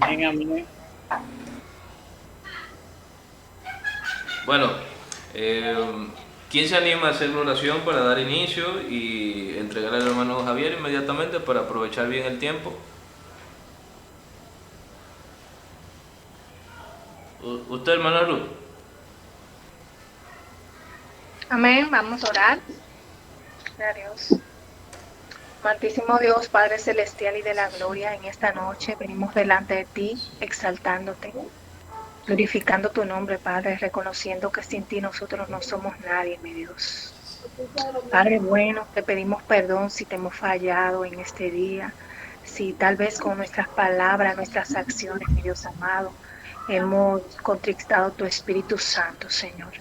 Amén, amén. Bueno, eh, ¿quién se anima a hacer una oración para dar inicio y entregar al hermano Javier inmediatamente para aprovechar bien el tiempo? ¿Usted, hermano Ruth? Amén, vamos a orar. Gloria a Dios. Amantísimo Dios, Padre Celestial y de la Gloria, en esta noche venimos delante de ti, exaltándote, glorificando tu nombre, Padre, reconociendo que sin ti nosotros no somos nadie, mi Dios. Padre bueno, te pedimos perdón si te hemos fallado en este día, si tal vez con nuestras palabras, nuestras acciones, mi Dios amado, hemos contristado tu Espíritu Santo, Señor.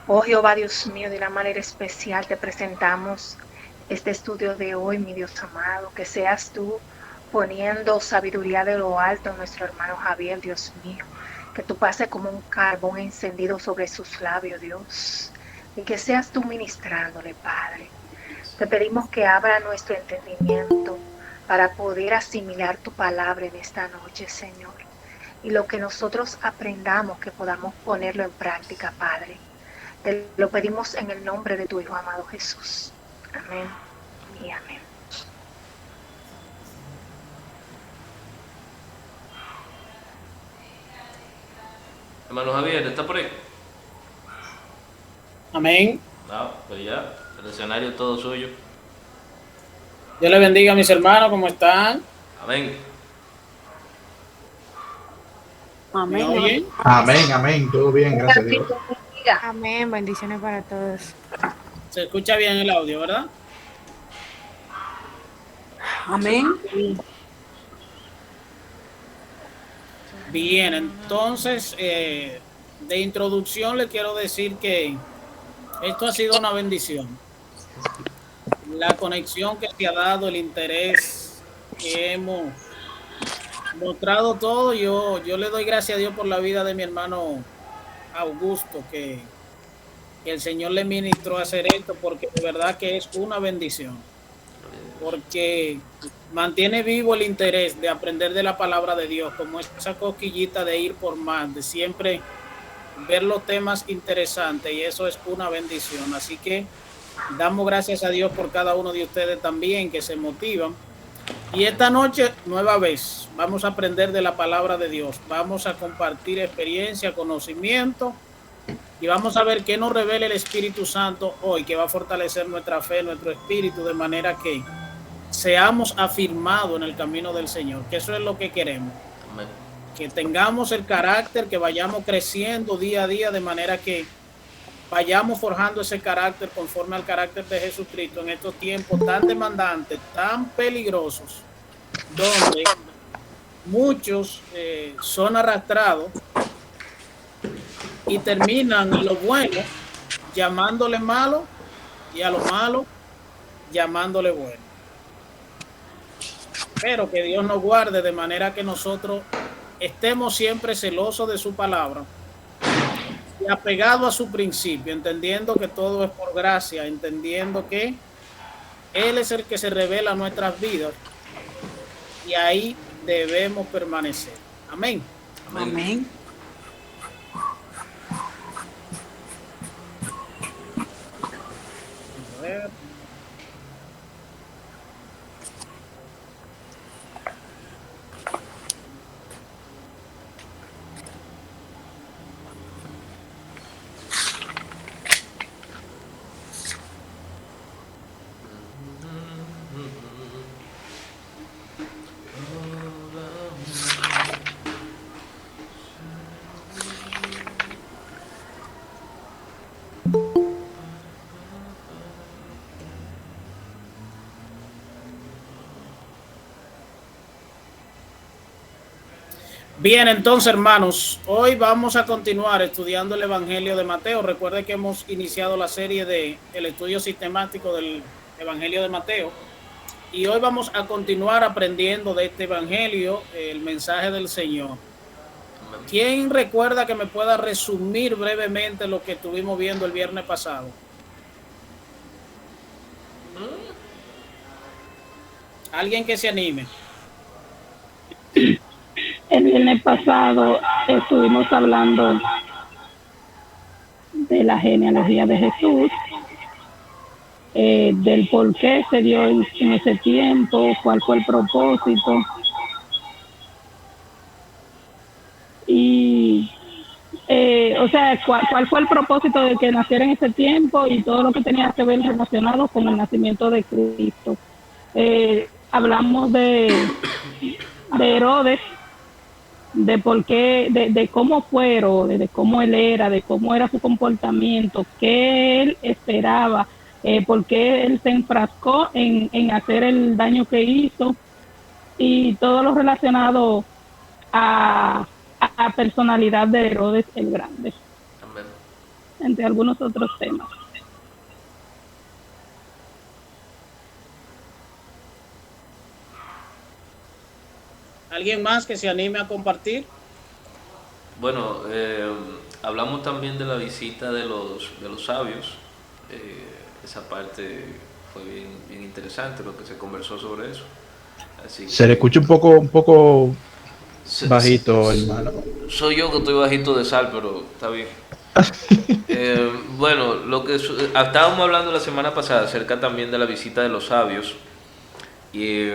Oh Jehová, Dios mío, de una manera especial te presentamos este estudio de hoy, mi Dios amado, que seas tú poniendo sabiduría de lo alto en nuestro hermano Javier, Dios mío, que tú pases como un carbón encendido sobre sus labios, Dios, y que seas tú ministrándole, Padre. Te pedimos que abra nuestro entendimiento para poder asimilar tu palabra en esta noche, Señor, y lo que nosotros aprendamos que podamos ponerlo en práctica, Padre. Te lo pedimos en el nombre de tu Hijo amado Jesús. Amén y amén. Hermano Javier, ¿está por ahí? Amén. No, pues ya, el escenario es todo suyo. Dios le bendiga a mis hermanos, ¿cómo están? Amén. ¿Me Amén, amén. oyen? Amén, amén, todo bien, gracias a Dios. Amén, bendiciones para todos. Se escucha bien el audio, ¿verdad? Amén. Bien, entonces, de introducción le quiero decir que esto ha sido una bendición. La conexión que se ha dado, el interés que hemos mostrado todo, yo le doy gracias a Dios por la vida de mi hermano Augusto, que el Señor le ministró a hacer esto, porque de verdad que es una bendición, porque mantiene vivo el interés de aprender de la palabra de Dios, como esa cosquillita de ir por más, de siempre ver los temas interesantes, y eso es una bendición. Así que damos gracias a Dios por cada uno de ustedes también que se motivan. Y esta noche, nueva vez, vamos a aprender de la palabra de Dios, vamos a compartir experiencia, conocimiento, y vamos a ver qué nos revela el Espíritu Santo hoy, que va a fortalecer nuestra fe, nuestro espíritu, de manera que seamos afirmados en el camino del Señor, que eso es lo que queremos, Amén. que tengamos el carácter, que vayamos creciendo día a día, de manera que vayamos forjando ese carácter conforme al carácter de Jesucristo en estos tiempos tan demandantes, tan peligrosos, donde muchos son arrastrados y terminan a lo bueno llamándole malo y a lo malo llamándole bueno. Pero que Dios nos guarde de manera que nosotros estemos siempre celosos de su palabra y apegados a su principio, entendiendo que todo es por gracia, entendiendo que Él es el que se revela a nuestras vidas, y ahí debemos permanecer. Amén. Amén. Amén. A ver. Bien, entonces, hermanos, hoy vamos a continuar estudiando el Evangelio de Mateo. Recuerde que hemos iniciado la serie de el estudio sistemático del Evangelio de Mateo, y hoy vamos a continuar aprendiendo de este Evangelio el mensaje del Señor. ¿Quién recuerda que me pueda resumir brevemente lo que estuvimos viendo el viernes pasado? ¿Alguien que se anime? El viernes pasado estuvimos hablando de la genealogía de Jesús, del por qué se dio en ese tiempo, cuál fue el propósito y o sea, cuál fue el propósito de que naciera en ese tiempo y todo lo que tenía que ver relacionado con el nacimiento de Cristo. Hablamos de Herodes, de por qué, de cómo fue Herodes, de cómo él era, de cómo era su comportamiento, qué él esperaba, por qué él se enfrascó en hacer el daño que hizo y todo lo relacionado a personalidad de Herodes el Grande, entre algunos otros temas. ¿Alguien más que se anime a compartir? Bueno, hablamos también de la visita de los sabios. Esa parte fue bien interesante lo que se conversó sobre eso. Así se le escucha un poco bajito, hermano. Soy yo que estoy bajito de sal, pero está bien. Bueno, estábamos hablando la semana pasada acerca también de la visita de los sabios y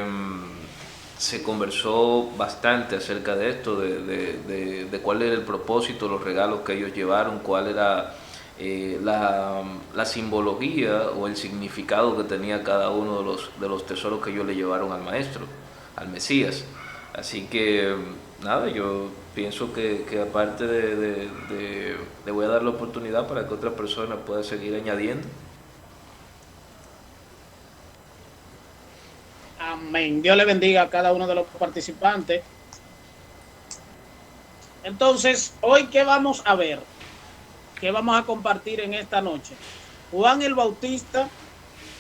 se conversó bastante acerca de esto, de cuál era el propósito, los regalos que ellos llevaron, cuál era la simbología o el significado que tenía cada uno de los tesoros que ellos le llevaron al maestro, al Mesías. Así que nada, yo pienso que aparte le voy a dar la oportunidad para que otra persona pueda seguir añadiendo. Amén. Dios le bendiga a cada uno de los participantes. Entonces, hoy, ¿qué vamos a ver? ¿Qué vamos a compartir en esta noche? Juan el Bautista,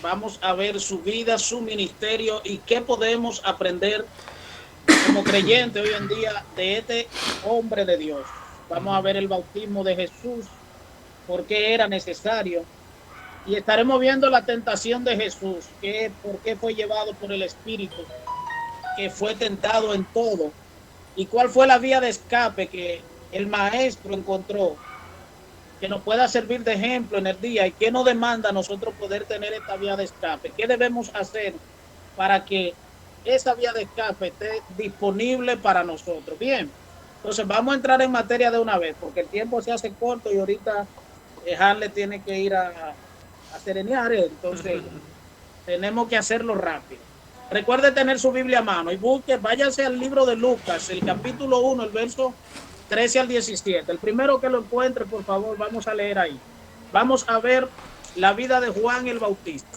vamos a ver su vida, su ministerio y qué podemos aprender como creyente hoy en día de este hombre de Dios. Vamos a ver el bautismo de Jesús, por qué era necesario, y estaremos viendo la tentación de Jesús, por qué fue llevado por el Espíritu, que fue tentado en todo, y cuál fue la vía de escape que el maestro encontró, que nos pueda servir de ejemplo en el día, y qué nos demanda a nosotros poder tener esta vía de escape, qué debemos hacer para que esa vía de escape esté disponible para nosotros. Bien, entonces vamos a entrar en materia de una vez, porque el tiempo se hace corto y ahorita Harley tiene que ir a serenear, entonces tenemos que hacerlo rápido. Recuerde tener su Biblia a mano y váyase al libro de Lucas, el capítulo 1, el verso 13 al 17. El primero que lo encuentre, por favor, vamos a leer ahí. Vamos a ver la vida de Juan el Bautista.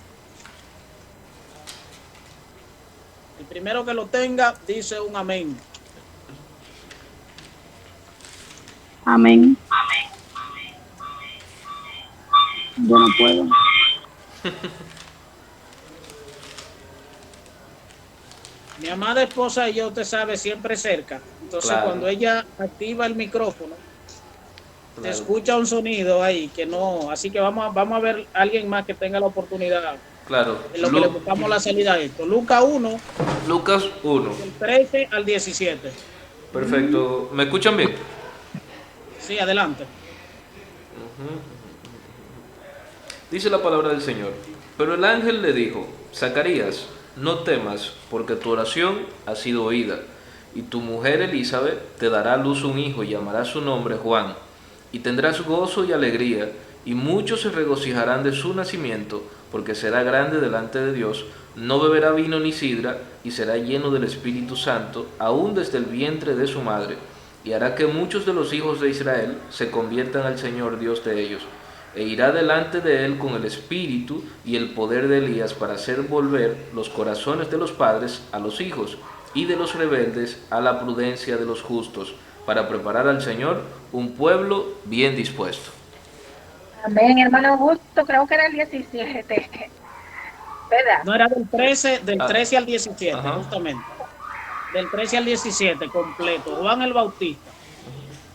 El primero que lo tenga, dice un amén. Amén. Yo no puedo. Mi amada esposa y yo, usted sabe, siempre cerca. Entonces, claro, cuando ella activa el micrófono, claro, se escucha un sonido ahí que no. Así que vamos a ver a alguien más que tenga la oportunidad. Claro. En lo que le buscamos la salida a esto. Lucas 1. Del 13 al 17. Perfecto. ¿Me escuchan bien? Sí, adelante. Dice la palabra del Señor. Pero el ángel le dijo: Zacarías, no temas, porque tu oración ha sido oída, y tu mujer Elizabeth te dará a luz un hijo y llamará su nombre Juan, y tendrás gozo y alegría, y muchos se regocijarán de su nacimiento, porque será grande delante de Dios, no beberá vino ni sidra, y será lleno del Espíritu Santo, aún desde el vientre de su madre, y hará que muchos de los hijos de Israel se conviertan al Señor Dios de ellos, e irá delante de él con el espíritu y el poder de Elías para hacer volver los corazones de los padres a los hijos, y de los rebeldes a la prudencia de los justos, para preparar al Señor un pueblo bien dispuesto. Amén, hermano Augusto, creo que era el 17, ¿verdad? No, era del 13 al 17, justamente. Del 13 al 17, completo. Juan el Bautista.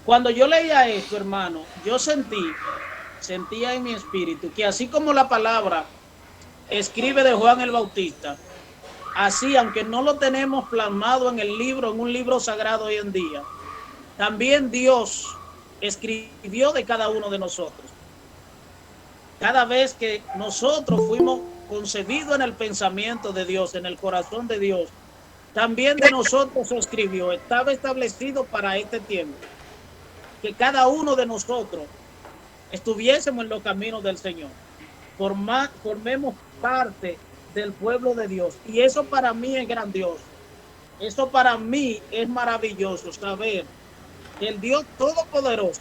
Cuando yo leía esto, hermano, yo sentía en mi espíritu que así como la palabra escribe de Juan el Bautista, así, aunque no lo tenemos plasmado en el libro, en un libro sagrado hoy en día, también Dios escribió de cada uno de nosotros. Cada vez que nosotros fuimos concebidos en el pensamiento de Dios, en el corazón de Dios, también de nosotros se escribió, estaba establecido para este tiempo, que cada uno de nosotros estuviésemos en los caminos del Señor, formemos parte del pueblo de Dios. Y eso para mí es grandioso. Eso para mí es maravilloso, saber que el Dios Todopoderoso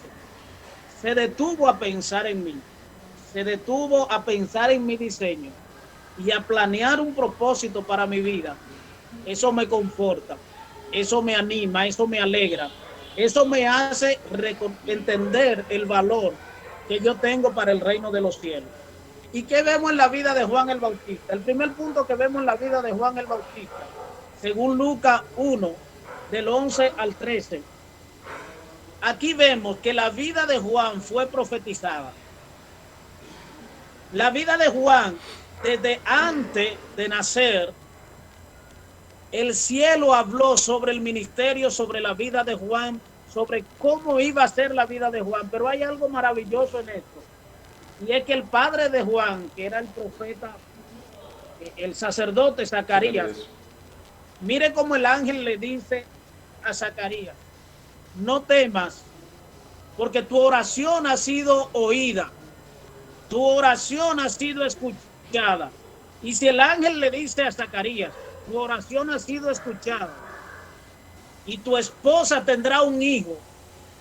se detuvo a pensar en mí, se detuvo a pensar en mi diseño y a planear un propósito para mi vida. Eso me conforta, eso me anima, eso me alegra, eso me hace entender el valor que yo tengo para el reino de los cielos. ¿Y qué vemos en la vida de Juan el Bautista? El primer punto que vemos en la vida de Juan el Bautista, según Lucas 1, del 11 al 13, aquí vemos que la vida de Juan fue profetizada. La vida de Juan, desde antes de nacer, el cielo habló sobre el ministerio, sobre la vida de Juan, sobre cómo iba a ser la vida de Juan. Pero hay algo maravilloso en esto. Y es que el padre de Juan, que era el profeta, el sacerdote Zacarías, mire cómo el ángel le dice a Zacarías: no temas, porque tu oración ha sido oída, tu oración ha sido escuchada. Y si el ángel le dice a Zacarías: tu oración ha sido escuchada y tu esposa tendrá un hijo,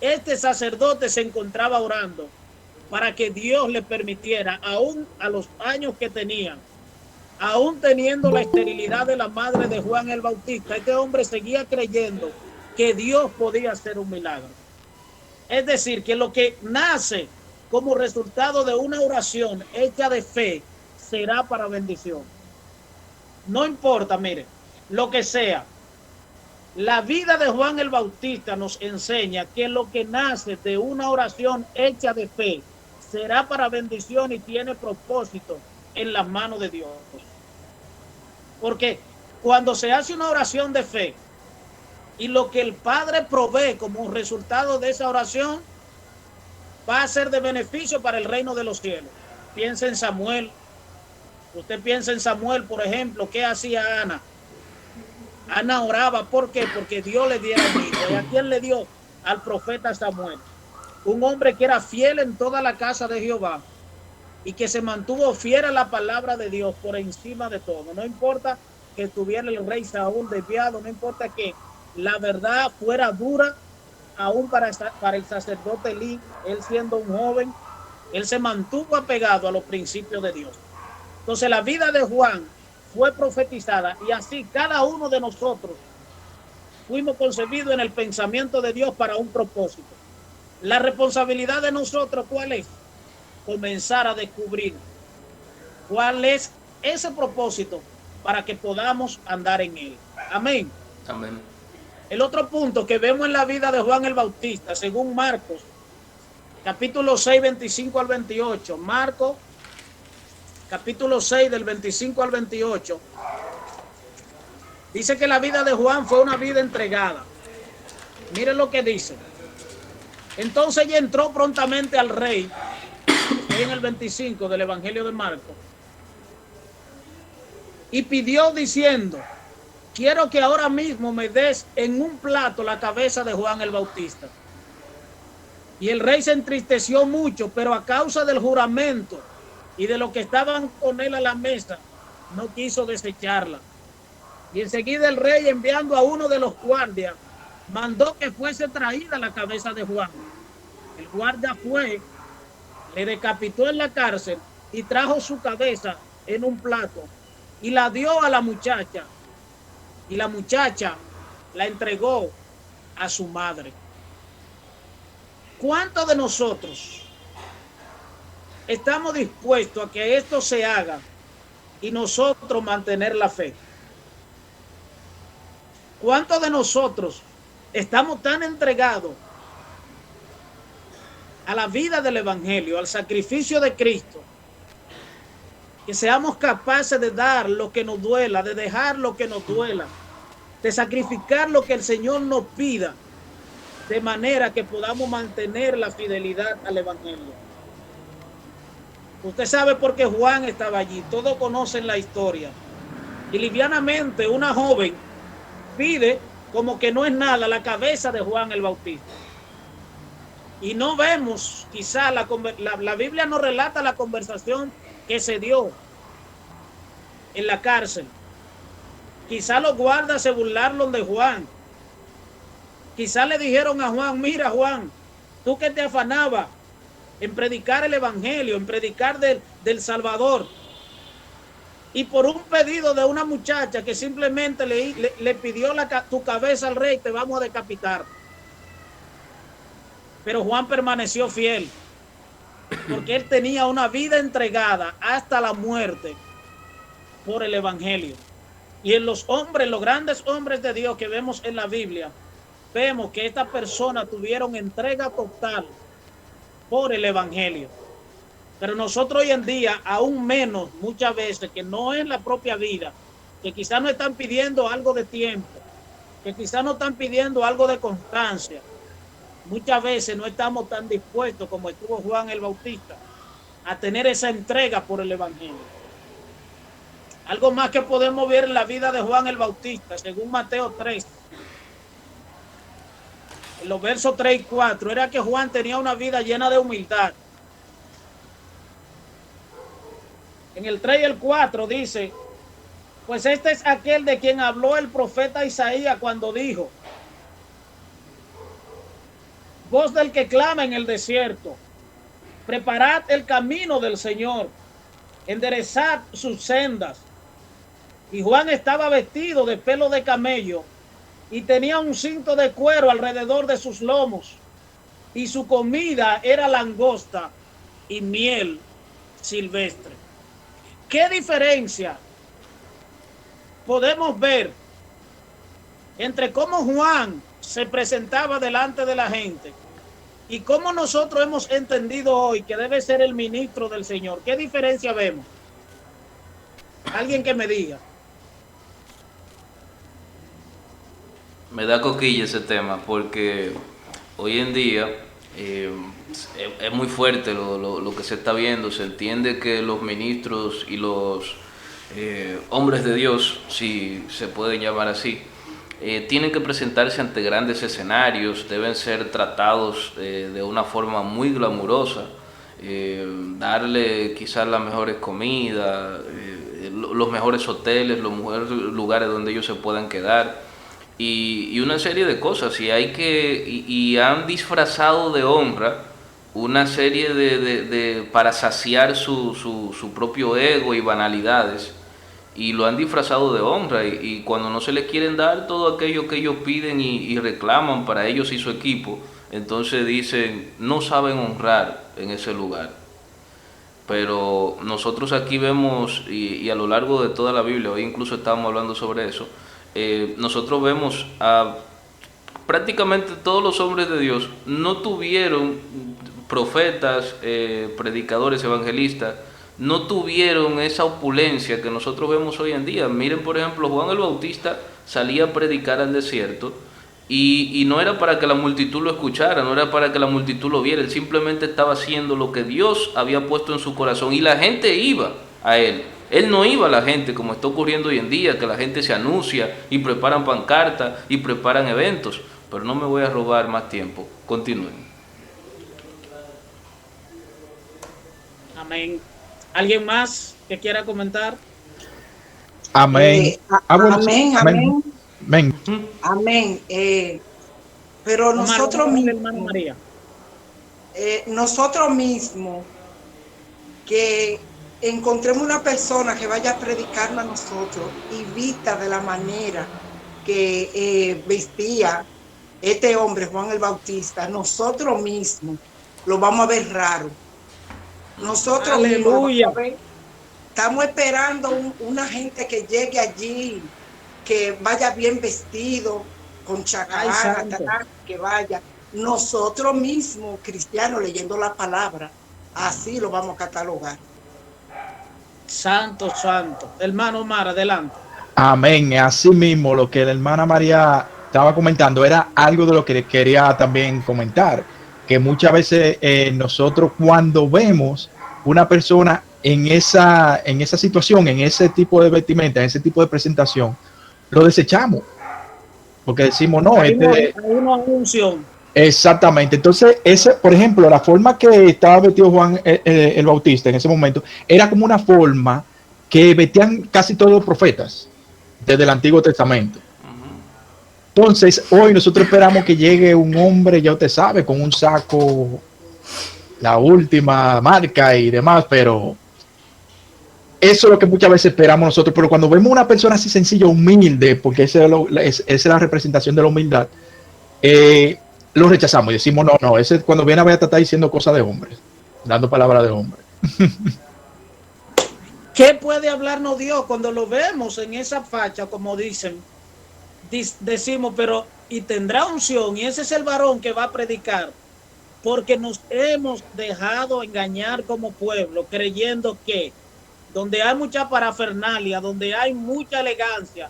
este sacerdote se encontraba orando para que Dios le permitiera, aún a los años que tenían, aún teniendo la esterilidad de la madre de Juan el Bautista, este hombre seguía creyendo que Dios podía hacer un milagro. Es decir, que lo que nace como resultado de una oración hecha de fe será para bendición. No importa, mire, lo que sea. La vida de Juan el Bautista nos enseña que lo que nace de una oración hecha de fe será para bendición y tiene propósito en las manos de Dios. Porque cuando se hace una oración de fe y lo que el Padre provee como resultado de esa oración va a ser de beneficio para el reino de los cielos. Piensa en Samuel. Usted piensa en Samuel, por ejemplo, ¿qué hacía Ana? Ana oraba, ¿por qué? Porque Dios le diera un hijo. ¿Y a quién le dio? Al profeta Samuel. Un hombre que era fiel en toda la casa de Jehová y que se mantuvo fiel a la palabra de Dios por encima de todo. No importa que estuviera el rey Saúl desviado, no importa que la verdad fuera dura, aún para el sacerdote Elí, él siendo un joven, él se mantuvo apegado a los principios de Dios. Entonces la vida de Juan fue profetizada y así cada uno de nosotros fuimos concebidos en el pensamiento de Dios para un propósito. La responsabilidad de nosotros, ¿cuál es? Comenzar a descubrir cuál es ese propósito para que podamos andar en él. Amén. Amén. El otro punto que vemos en la vida de Juan el Bautista, según Marcos, capítulo 6, 25 al 28, Marcos, capítulo 6, del 25 al 28, dice que la vida de Juan fue una vida entregada. Miren lo que dice. Entonces ella entró prontamente al rey, en el 25 del Evangelio de Marcos, y pidió diciendo: quiero que ahora mismo me des en un plato la cabeza de Juan el Bautista. Y el rey se entristeció mucho, pero a causa del juramento y de los que estaban con él a la mesa, no quiso desecharla. Y enseguida el rey, enviando a uno de los guardias, mandó que fuese traída la cabeza de Juan. El guardia fue, le decapitó en la cárcel y trajo su cabeza en un plato y la dio a la muchacha. Y la muchacha la entregó a su madre. ¿Cuántos de nosotros estamos dispuestos a que esto se haga y nosotros mantener la fe? ¿Cuántos de nosotros estamos tan entregados a la vida del Evangelio, al sacrificio de Cristo, que seamos capaces de dar lo que nos duela, de dejar lo que nos duela, de sacrificar lo que el Señor nos pida, de manera que podamos mantener la fidelidad al Evangelio. Usted sabe por qué Juan estaba allí, todos conocen la historia. Y livianamente una joven pide como que no es nada la cabeza de Juan el Bautista. Y no vemos, quizá la Biblia no relata la conversación que se dio en la cárcel. Quizá los guardas se burlaron de Juan. Quizá le dijeron a Juan, mira Juan, tú que te afanabas en predicar el Evangelio, en predicar del Salvador, y por un pedido de una muchacha que simplemente le pidió tu cabeza al rey, te vamos a decapitar. Pero Juan permaneció fiel, porque él tenía una vida entregada hasta la muerte por el Evangelio. Y en los hombres, los grandes hombres de Dios que vemos en la Biblia, vemos que estas personas tuvieron entrega total por el Evangelio. Pero nosotros hoy en día, aún menos muchas veces, que no es la propia vida, que quizás no están pidiendo algo de tiempo, que quizás no están pidiendo algo de constancia. Muchas veces no estamos tan dispuestos como estuvo Juan el Bautista a tener esa entrega por el Evangelio. Algo más que podemos ver en la vida de Juan el Bautista, según Mateo 3, en los versos 3 y 4, era que Juan tenía una vida llena de humildad. En el 3 y el 4 dice, pues este es aquel de quien habló el profeta Isaías cuando dijo, voz del que clama en el desierto, preparad el camino del Señor, enderezad sus sendas. Y Juan estaba vestido de pelo de camello y tenía un cinto de cuero alrededor de sus lomos, y su comida era langosta y miel silvestre. ¿Qué diferencia podemos ver entre cómo Juan se presentaba delante de la gente y cómo nosotros hemos entendido hoy que debe ser el ministro del Señor? ¿Qué diferencia vemos? Alguien que me diga. Me da coquilla ese tema porque hoy en día es muy fuerte lo que se está viendo. Se entiende que los ministros y los hombres de Dios, si se pueden llamar así, tienen que presentarse ante grandes escenarios, deben ser tratados de una forma muy glamurosa, darle quizás las mejores comidas, los mejores hoteles, los mejores lugares donde ellos se puedan quedar. Y una serie de cosas, y han disfrazado de honra una serie para saciar su propio ego y banalidades, y lo han disfrazado de honra, y cuando no se les quieren dar todo aquello que ellos piden y reclaman para ellos y su equipo, entonces dicen, no saben honrar en ese lugar. Pero nosotros aquí vemos, y a lo largo de toda la Biblia, hoy incluso estábamos hablando sobre eso, nosotros vemos a prácticamente todos los hombres de Dios no tuvieron profetas, predicadores, evangelistas, no tuvieron esa opulencia que nosotros vemos hoy en día. Miren, por ejemplo, Juan el Bautista salía a predicar al desierto y no era para que la multitud lo escuchara, no era para que la multitud lo viera, él simplemente estaba haciendo lo que Dios había puesto en su corazón y la gente iba a él. Él no iba a la gente como está ocurriendo hoy en día, que la gente se anuncia y preparan pancartas y preparan eventos. Pero no me voy a robar más tiempo. Continúen. Amén. ¿Alguien más que quiera comentar? Amén. Amén, amén. Amén. Amén. Pero nosotros mismos, que encontremos una persona que vaya a predicarnos a nosotros y vista de la manera que vestía este hombre, Juan el Bautista, nosotros mismos lo vamos a ver raro. Nosotros Aleluya. Estamos esperando una gente que llegue allí, que vaya bien vestido, con chacarra, que vaya. Nosotros mismos, cristianos, leyendo la palabra, así lo vamos a catalogar. Santo, santo. Hermano Omar, adelante. Amén. Así mismo, lo que la hermana María estaba comentando era algo de lo que quería también comentar, que muchas veces nosotros cuando vemos una persona en esa situación, en ese tipo de vestimenta, en ese tipo de presentación, lo desechamos, porque decimos, no, Hay una unción. Exactamente. Entonces, por ejemplo, la forma que estaba vestido Juan el Bautista en ese momento era como una forma que vestían casi todos los profetas desde el Antiguo Testamento. Entonces, hoy nosotros esperamos que llegue un hombre, ya usted sabe, con un saco, la última marca y demás, pero eso es lo que muchas veces esperamos nosotros. Pero cuando vemos una persona así sencilla, humilde, porque esa es la representación de la humildad, lo rechazamos y decimos, no, ese cuando viene a ver está diciendo cosas de hombres, dando palabras de hombre. ¿Qué puede hablarnos Dios cuando lo vemos en esa facha, como dicen? Decimos, pero y tendrá unción, y ese es el varón que va a predicar, porque nos hemos dejado engañar como pueblo, creyendo que donde hay mucha parafernalia, donde hay mucha elegancia,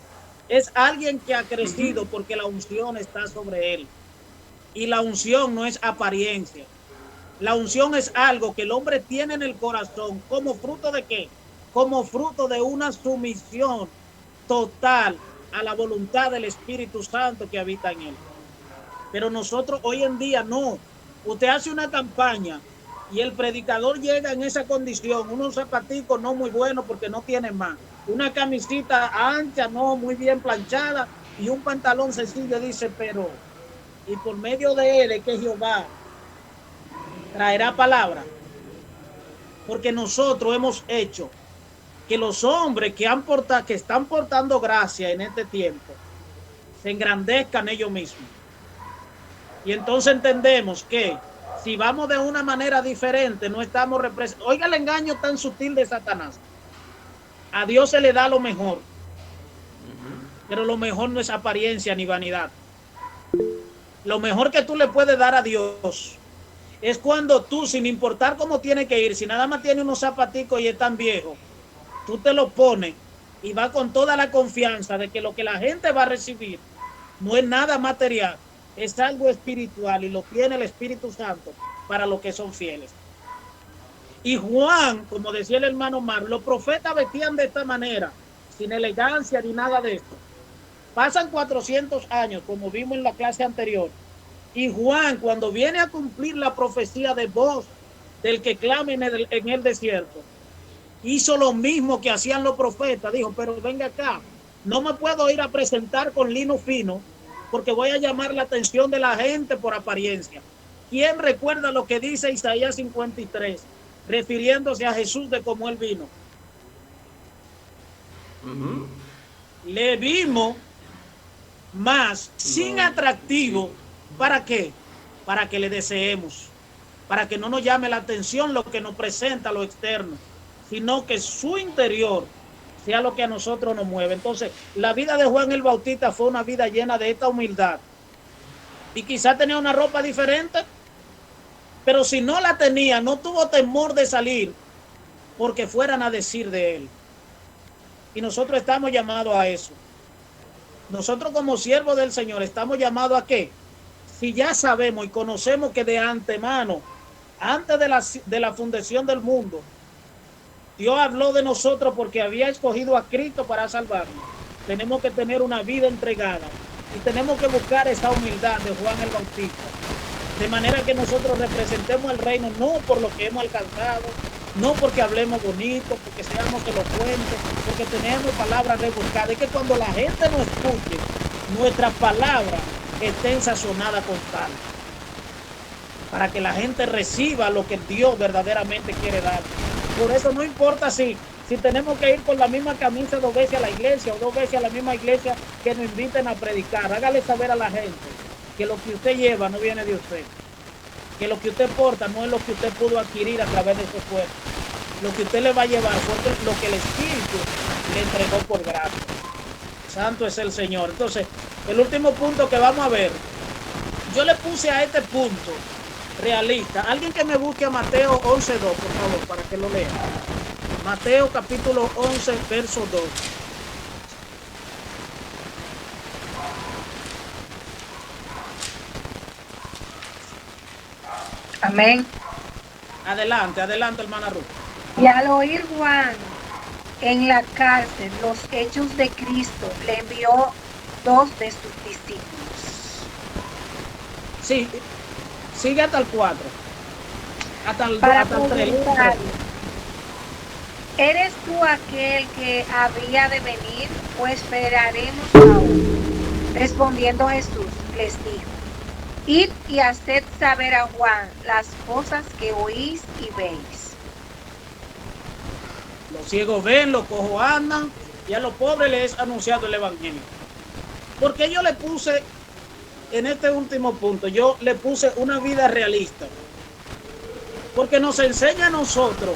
es alguien que ha crecido porque la unción está sobre él. Y la unción no es apariencia. La unción es algo que el hombre tiene en el corazón. ¿Como fruto de qué? Como fruto de una sumisión total a la voluntad del Espíritu Santo que habita en él. Pero nosotros hoy en día no. Usted hace una campaña y el predicador llega en esa condición, unos zapaticos no muy buenos porque no tiene más, una camisita ancha, no muy bien planchada, y un pantalón sencillo. Dice, pero y por medio de él es que Jehová traerá palabra, porque nosotros hemos hecho que los hombres que están portando gracia en este tiempo se engrandezcan ellos mismos. Y entonces entendemos que si vamos de una manera diferente, no estamos representando. Oiga el engaño tan sutil de Satanás. A Dios se le da lo mejor, pero lo mejor no es apariencia ni vanidad. Lo mejor que tú le puedes dar a Dios es cuando tú, sin importar cómo tiene que ir, si nada más tiene unos zapaticos y es tan viejo, tú te lo pones y va con toda la confianza de que lo que la gente va a recibir no es nada material, es algo espiritual y lo tiene el Espíritu Santo para los que son fieles. Y Juan, como decía el hermano Mar, los profetas vestían de esta manera, sin elegancia ni nada de esto. Pasan 400 años, como vimos en la clase anterior, y Juan, cuando viene a cumplir la profecía de voz del que clame en el desierto, hizo lo mismo que hacían los profetas. Dijo, pero venga acá, no me puedo ir a presentar con lino fino porque voy a llamar la atención de la gente por apariencia. ¿Quién recuerda lo que dice Isaías 53, refiriéndose a Jesús de cómo él vino? Le vimos más sin atractivo. ¿Para qué? Para que le deseemos, para que no nos llame la atención lo que nos presenta lo externo, sino que su interior sea lo que a nosotros nos mueve. Entonces, la vida de Juan el Bautista fue una vida llena de esta humildad. Y quizá tenía una ropa diferente, pero si no la tenía, no tuvo temor de salir porque fueran a decir de él. Y nosotros estamos llamados a eso. Nosotros como siervos del Señor estamos llamados a ¿qué? Si ya sabemos y conocemos que de antemano, antes de la fundación del mundo, Dios habló de nosotros porque había escogido a Cristo para salvarnos. Tenemos que tener una vida entregada y tenemos que buscar esa humildad de Juan el Bautista, de manera que nosotros representemos el reino no por lo que hemos alcanzado, no porque hablemos bonito, porque seamos elocuentes, porque tenemos palabras rebuscadas. Es que cuando la gente nos escuche, nuestras palabras estén sazonadas con sal, para que la gente reciba lo que Dios verdaderamente quiere dar. Por eso no importa si tenemos que ir con la misma camisa 2 veces a la iglesia o 2 veces a la misma iglesia que nos inviten a predicar. Hágale saber a la gente que lo que usted lleva no viene de usted, que lo que usted porta no es lo que usted pudo adquirir a través de su esfuerzo. Lo que usted le va a llevar fue lo que el Espíritu le entregó por gracia. Santo es el Señor. Entonces, el último punto que vamos a ver, yo le puse a este punto realista. Alguien que me busque a Mateo 11:2, por favor, para que lo lea. Mateo capítulo 11, verso 2. Amén. Adelante, adelante, hermana Ruth. Y al oír Juan en la cárcel los hechos de Cristo, le envió 2 de sus discípulos. Sí, sigue hasta el 4. Para hasta el 3. preguntarle, ¿eres tú aquel que había de venir o esperaremos aún? Respondiendo Jesús, les dijo, id y haced saber a Juan las cosas que oís y veis. Los ciegos ven, los cojos andan, y a los pobres les es anunciado el evangelio. Porque yo le puse, en este último punto, yo le puse una vida realista. Porque nos enseña a nosotros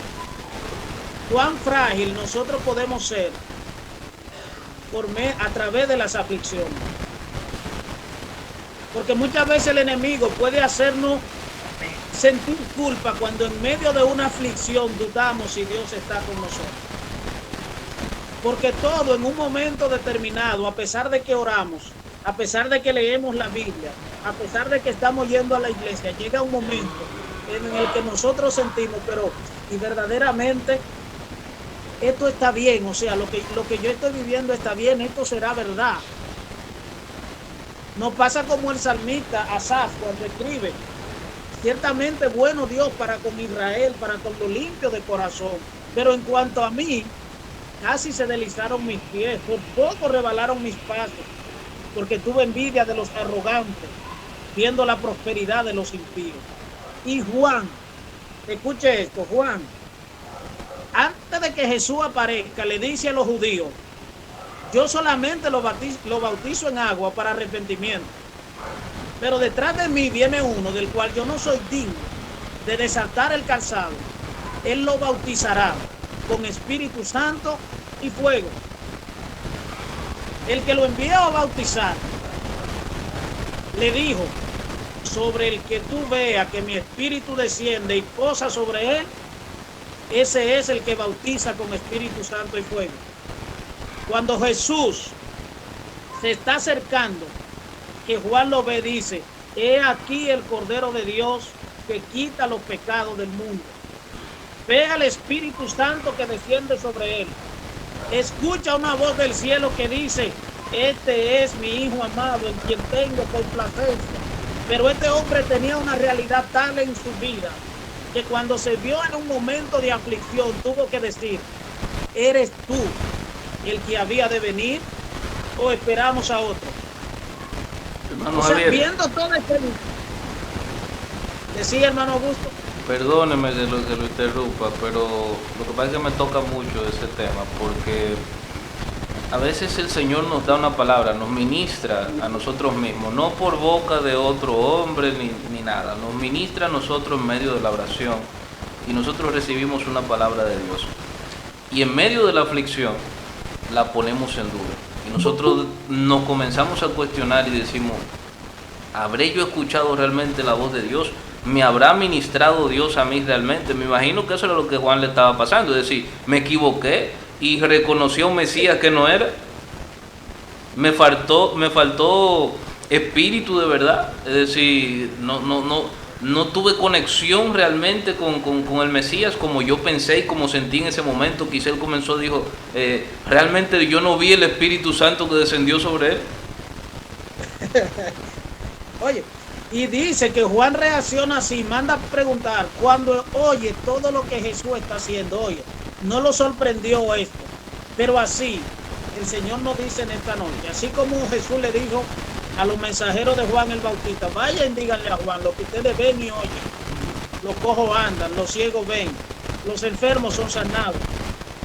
cuán frágil nosotros podemos ser a través de las aflicciones. Porque muchas veces el enemigo puede hacernos sentir culpa cuando en medio de una aflicción dudamos si Dios está con nosotros. Porque todo en un momento determinado, a pesar de que oramos, a pesar de que leemos la Biblia, a pesar de que estamos yendo a la iglesia, llega un momento en el que nosotros sentimos, pero y verdaderamente esto está bien, o sea, lo que yo estoy viviendo está bien, esto será verdad. Nos pasa como el salmista Asaf cuando escribe, ciertamente bueno Dios para con Israel, para con lo limpio de corazón, pero en cuanto a mí, casi se deslizaron mis pies, por poco rebalaron mis pasos, porque tuve envidia de los arrogantes, viendo la prosperidad de los impíos. Y Juan, escuche esto, Juan, antes de que Jesús aparezca, le dice a los judíos, yo solamente lo bautizo en agua para arrepentimiento, pero detrás de mí viene uno del cual yo no soy digno de desatar el calzado. Él lo bautizará con Espíritu Santo y fuego. El que lo envió a bautizar le dijo, sobre el que tú veas que mi espíritu desciende y posa sobre él, ese es el que bautiza con Espíritu Santo y fuego. Cuando Jesús se está acercando, que Juan lo ve, dice, he aquí el Cordero de Dios que quita los pecados del mundo. Ve al Espíritu Santo que desciende sobre él. Escucha una voz del cielo que dice, este es mi Hijo amado en quien tengo complacencia. Pero este hombre tenía una realidad tal en su vida que cuando se vio en un momento de aflicción tuvo que decir, ¿eres tú el que había de venir o esperamos a otro? Hermano o sea, Javier, viendo todo este... Decía, hermano Augusto. perdóneme que lo interrumpa, pero lo que pasa es que me toca mucho ese tema, porque a veces el Señor nos da una palabra, nos ministra a nosotros mismos, no por boca de otro hombre ni nada, nos ministra a nosotros en medio de la oración y nosotros recibimos una palabra de Dios. Y en medio de la aflicción la ponemos en duda. Y nosotros nos comenzamos a cuestionar y decimos, ¿habré yo escuchado realmente la voz de Dios? ¿Me habrá ministrado Dios a mí realmente? Me imagino que eso era lo que Juan le estaba pasando, es decir, me equivoqué y reconoció a un Mesías que no era. Me faltó espíritu de verdad, es decir, no tuve conexión realmente con el Mesías como yo pensé y como sentí en ese momento. Quizá él comenzó, dijo, realmente yo no vi el Espíritu Santo que descendió sobre él. Oye, y dice que Juan reacciona así, manda a preguntar cuando oye todo lo que Jesús está haciendo. Oye, no lo sorprendió esto, pero así el Señor nos dice en esta noche, así como Jesús le dijo a los mensajeros de Juan el Bautista, vayan y díganle a Juan lo que ustedes ven y oyen. Los cojos andan, los ciegos ven, los enfermos son sanados,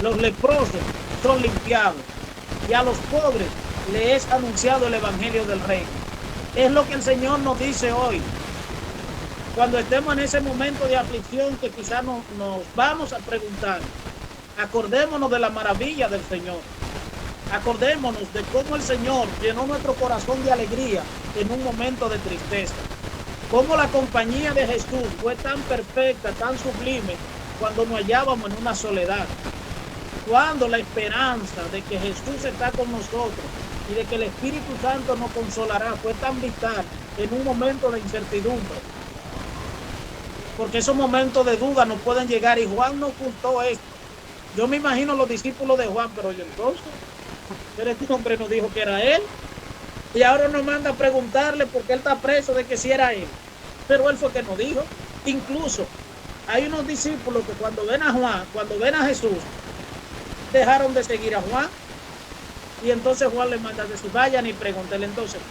los leprosos son limpiados, y a los pobres les es anunciado el evangelio del reino. Es lo que el Señor nos dice hoy. Cuando estemos en ese momento de aflicción que quizás nos vamos a preguntar, acordémonos de la maravilla del Señor. Acordémonos de cómo el Señor llenó nuestro corazón de alegría en un momento de tristeza. Cómo la compañía de Jesús fue tan perfecta, tan sublime, cuando nos hallábamos en una soledad. cuando la esperanza de que Jesús está con nosotros y de que el Espíritu Santo nos consolará fue tan vital en un momento de incertidumbre. Porque esos momentos de duda nos pueden llegar, y Juan nos ocultó esto. Yo me imagino los discípulos de Juan, pero yo entonces, pero este hombre nos dijo que era él, y ahora nos manda a preguntarle por qué él está preso de que si era él. Pero él fue que nos dijo. Incluso hay unos discípulos que cuando ven a Juan, cuando ven a Jesús, dejaron de seguir a Juan, y entonces Juan les manda a decir, vayan y pregúntenle. Entonces,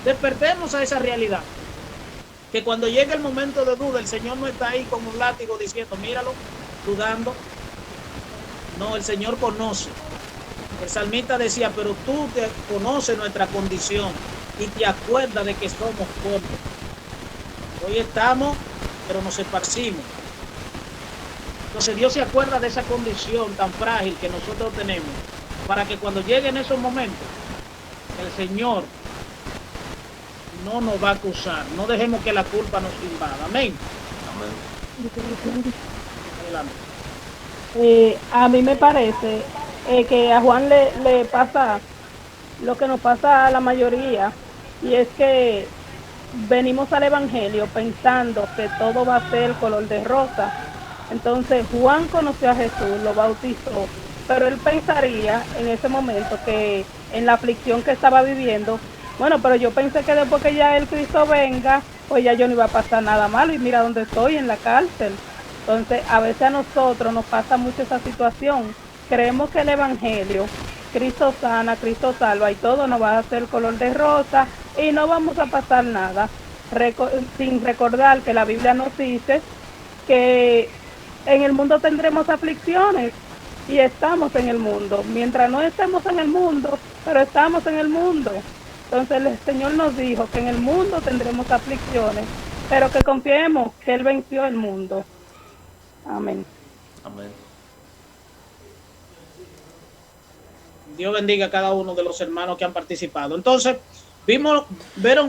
despertemos a esa realidad, que cuando llegue el momento de duda, el Señor no está ahí con un látigo diciendo, míralo, dudando. No, el Señor conoce. El salmista decía, pero tú te conoces nuestra condición y te acuerdas de que somos cortos. Hoy estamos, pero nos esparcimos. Entonces Dios se acuerda de esa condición tan frágil que nosotros tenemos, para que cuando lleguen esos momentos, el Señor no nos va a acusar. No dejemos que la culpa nos invada. Amén. Amén. Adelante. A mí me parece que a Juan le pasa lo que nos pasa a la mayoría, y es que venimos al Evangelio pensando que todo va a ser color de rosa. Entonces Juan conoció a Jesús, lo bautizó, pero él pensaría en ese momento que en la aflicción que estaba viviendo, bueno, pero yo pensé que después que ya el Cristo venga, pues ya yo no iba a pasar nada malo, y mira dónde estoy, en la cárcel. Entonces, a veces a nosotros nos pasa mucho esa situación. Creemos que el Evangelio, Cristo sana, Cristo salva, y todo nos va a hacer color de rosa y no vamos a pasar nada. Sin recordar que la Biblia nos dice que en el mundo tendremos aflicciones, y estamos en el mundo. Mientras no estemos en el mundo, pero estamos en el mundo. Entonces el Señor nos dijo que en el mundo tendremos aflicciones, pero que confiemos que Él venció el mundo. Amén. Amén. Dios bendiga a cada uno de los hermanos que han participado. Entonces, vieron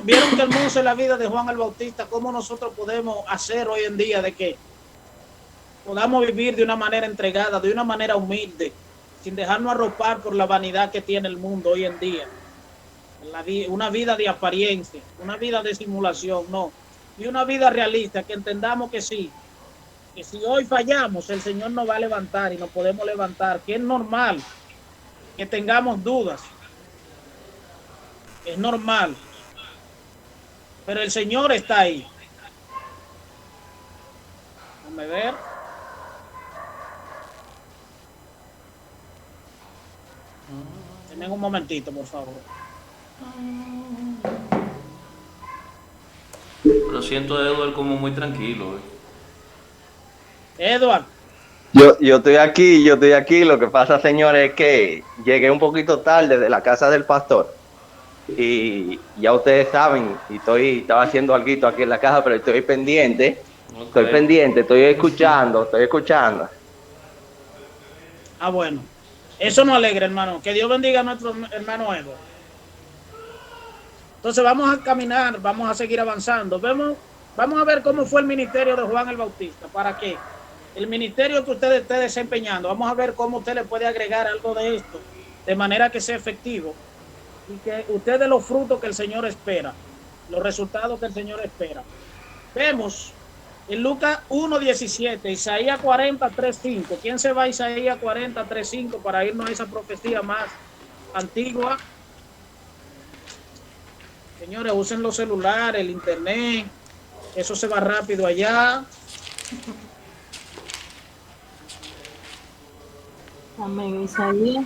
que hermoso es la vida de Juan el Bautista, cómo nosotros podemos hacer hoy en día de que podamos vivir de una manera entregada, de una manera humilde, sin dejarnos arropar por la vanidad que tiene el mundo hoy en día. Una vida de apariencia, una vida de simulación, no. Y una vida realista, que entendamos que sí, que si hoy fallamos, el Señor nos va a levantar y nos podemos levantar, que es normal que tengamos dudas, es normal, pero el Señor está ahí. Déjame ver. Denme un momentito, por favor. Lo siento, Edward, como muy tranquilo. Edward. Yo estoy aquí. Lo que pasa, señores, es que llegué un poquito tarde de la casa del pastor. Y ya ustedes saben, y estaba haciendo algo aquí en la casa, pero estoy pendiente. Okay. Estoy pendiente, estoy escuchando. Ah, bueno. Eso nos alegra, hermano. Que Dios bendiga a nuestro hermano Edward. Entonces vamos a caminar, vamos a seguir avanzando. Vamos a ver cómo fue el ministerio de Juan el Bautista. ¿Para qué? El ministerio que usted esté desempeñando, vamos a ver cómo usted le puede agregar algo de esto, de manera que sea efectivo y que usted dé los frutos que el Señor espera, los resultados que el Señor espera. Vemos en Lucas 1:17, Isaías 40:3:5. ¿Quién se va a Isaías 40:3:5 para irnos a esa profecía más antigua? Señores, usen los celulares, el internet, eso se va rápido allá. Amén. Isaías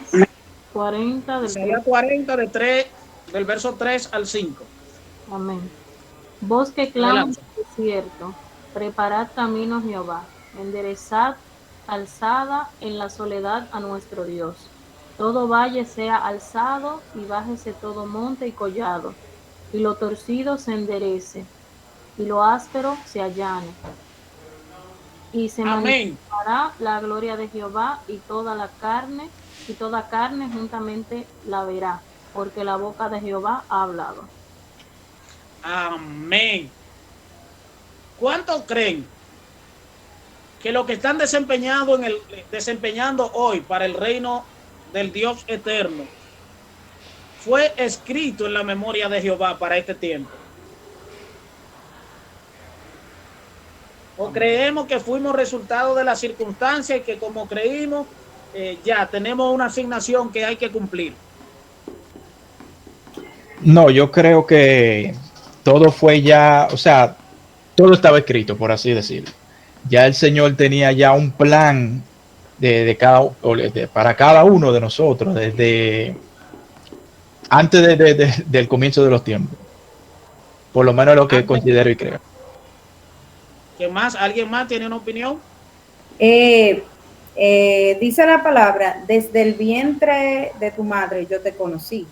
40 del verso 3 al 5. Amén. Voz que clama en el desierto, preparad camino a Jehová, enderezad alzada en la soledad a nuestro Dios. Todo valle sea alzado y bájese todo monte y collado, y lo torcido se enderece, y lo áspero se allane. Y se manifestará la gloria de Jehová, y toda carne juntamente la verá, porque la boca de Jehová ha hablado. Amén. ¿Cuántos creen que lo que están desempeñando hoy para el reino del Dios eterno fue escrito en la memoria de Jehová para este tiempo? ¿O creemos que fuimos resultado de las circunstancias y que como creímos ya tenemos una asignación que hay que cumplir? No, yo creo que todo fue ya, o sea, todo estaba escrito, por así decirlo. Ya el Señor tenía ya un plan para cada uno de nosotros desde antes del comienzo de los tiempos. Por lo menos lo que considero y creo. ¿Qué más? ¿Alguien más tiene una opinión? Dice la palabra, desde el vientre de tu madre yo te conocí.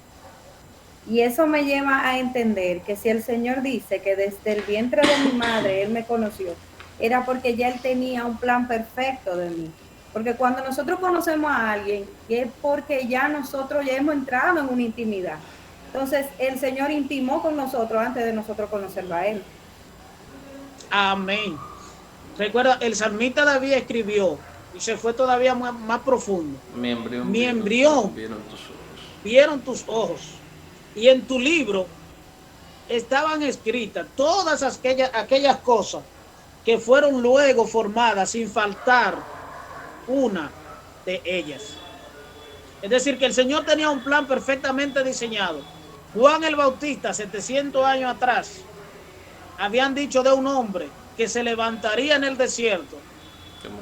Y eso me lleva a entender que si el Señor dice que desde el vientre de mi madre Él me conoció, era porque ya Él tenía un plan perfecto de mí. Porque cuando nosotros conocemos a alguien, es porque ya nosotros ya hemos entrado en una intimidad. Entonces, el Señor intimó con nosotros antes de nosotros conocerlo a Él. Amén. Recuerda, el salmista David escribió, y se fue todavía más profundo. Mi embrión vieron tus ojos. Y en tu libro estaban escritas todas aquellas cosas que fueron luego formadas sin faltar una de ellas. Es decir, que el Señor tenía un plan perfectamente diseñado. Juan el Bautista, 700 años atrás, habían dicho de un hombre que se levantaría en el desierto,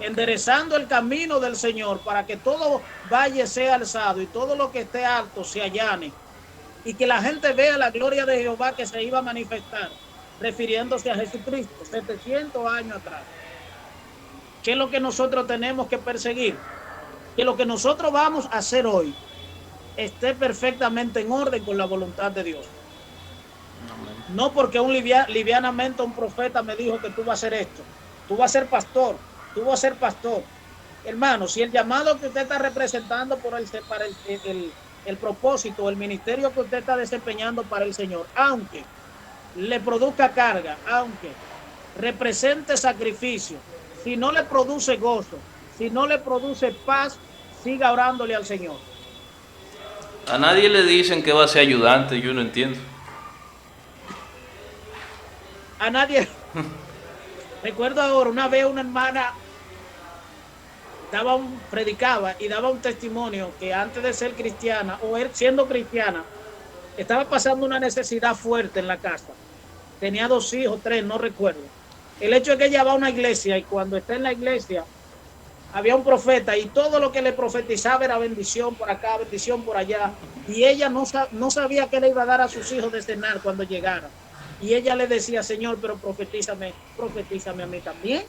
enderezando el camino del Señor para que todo valle sea alzado y todo lo que esté alto se allane, y que la gente vea la gloria de Jehová que se iba a manifestar, refiriéndose a Jesucristo, 700 años atrás. ¿Qué es lo que nosotros tenemos que perseguir? Que lo que nosotros vamos a hacer hoy esté perfectamente en orden con la voluntad de Dios. No porque livianamente un profeta me dijo que tú vas a hacer esto, tú vas a ser pastor, tú vas a ser pastor. Hermano, si el llamado que usted está representando para el propósito, el ministerio que usted está desempeñando para el Señor, aunque le produzca carga, aunque represente sacrificio, si no le produce gozo, si no le produce paz, siga orándole al Señor. A nadie le dicen que va a ser ayudante, yo no entiendo. A nadie. Recuerdo ahora, una vez una hermana predicaba y daba un testimonio que antes de ser cristiana, o siendo cristiana, estaba pasando una necesidad fuerte en la casa. Tenía 2 hijos, 3, no recuerdo. El hecho es que ella va a una iglesia y cuando está en la iglesia había un profeta y todo lo que le profetizaba era bendición por acá, bendición por allá. Y ella no sabía qué le iba a dar a sus hijos de cenar cuando llegara. Y ella le decía, Señor, pero profetízame a mí también.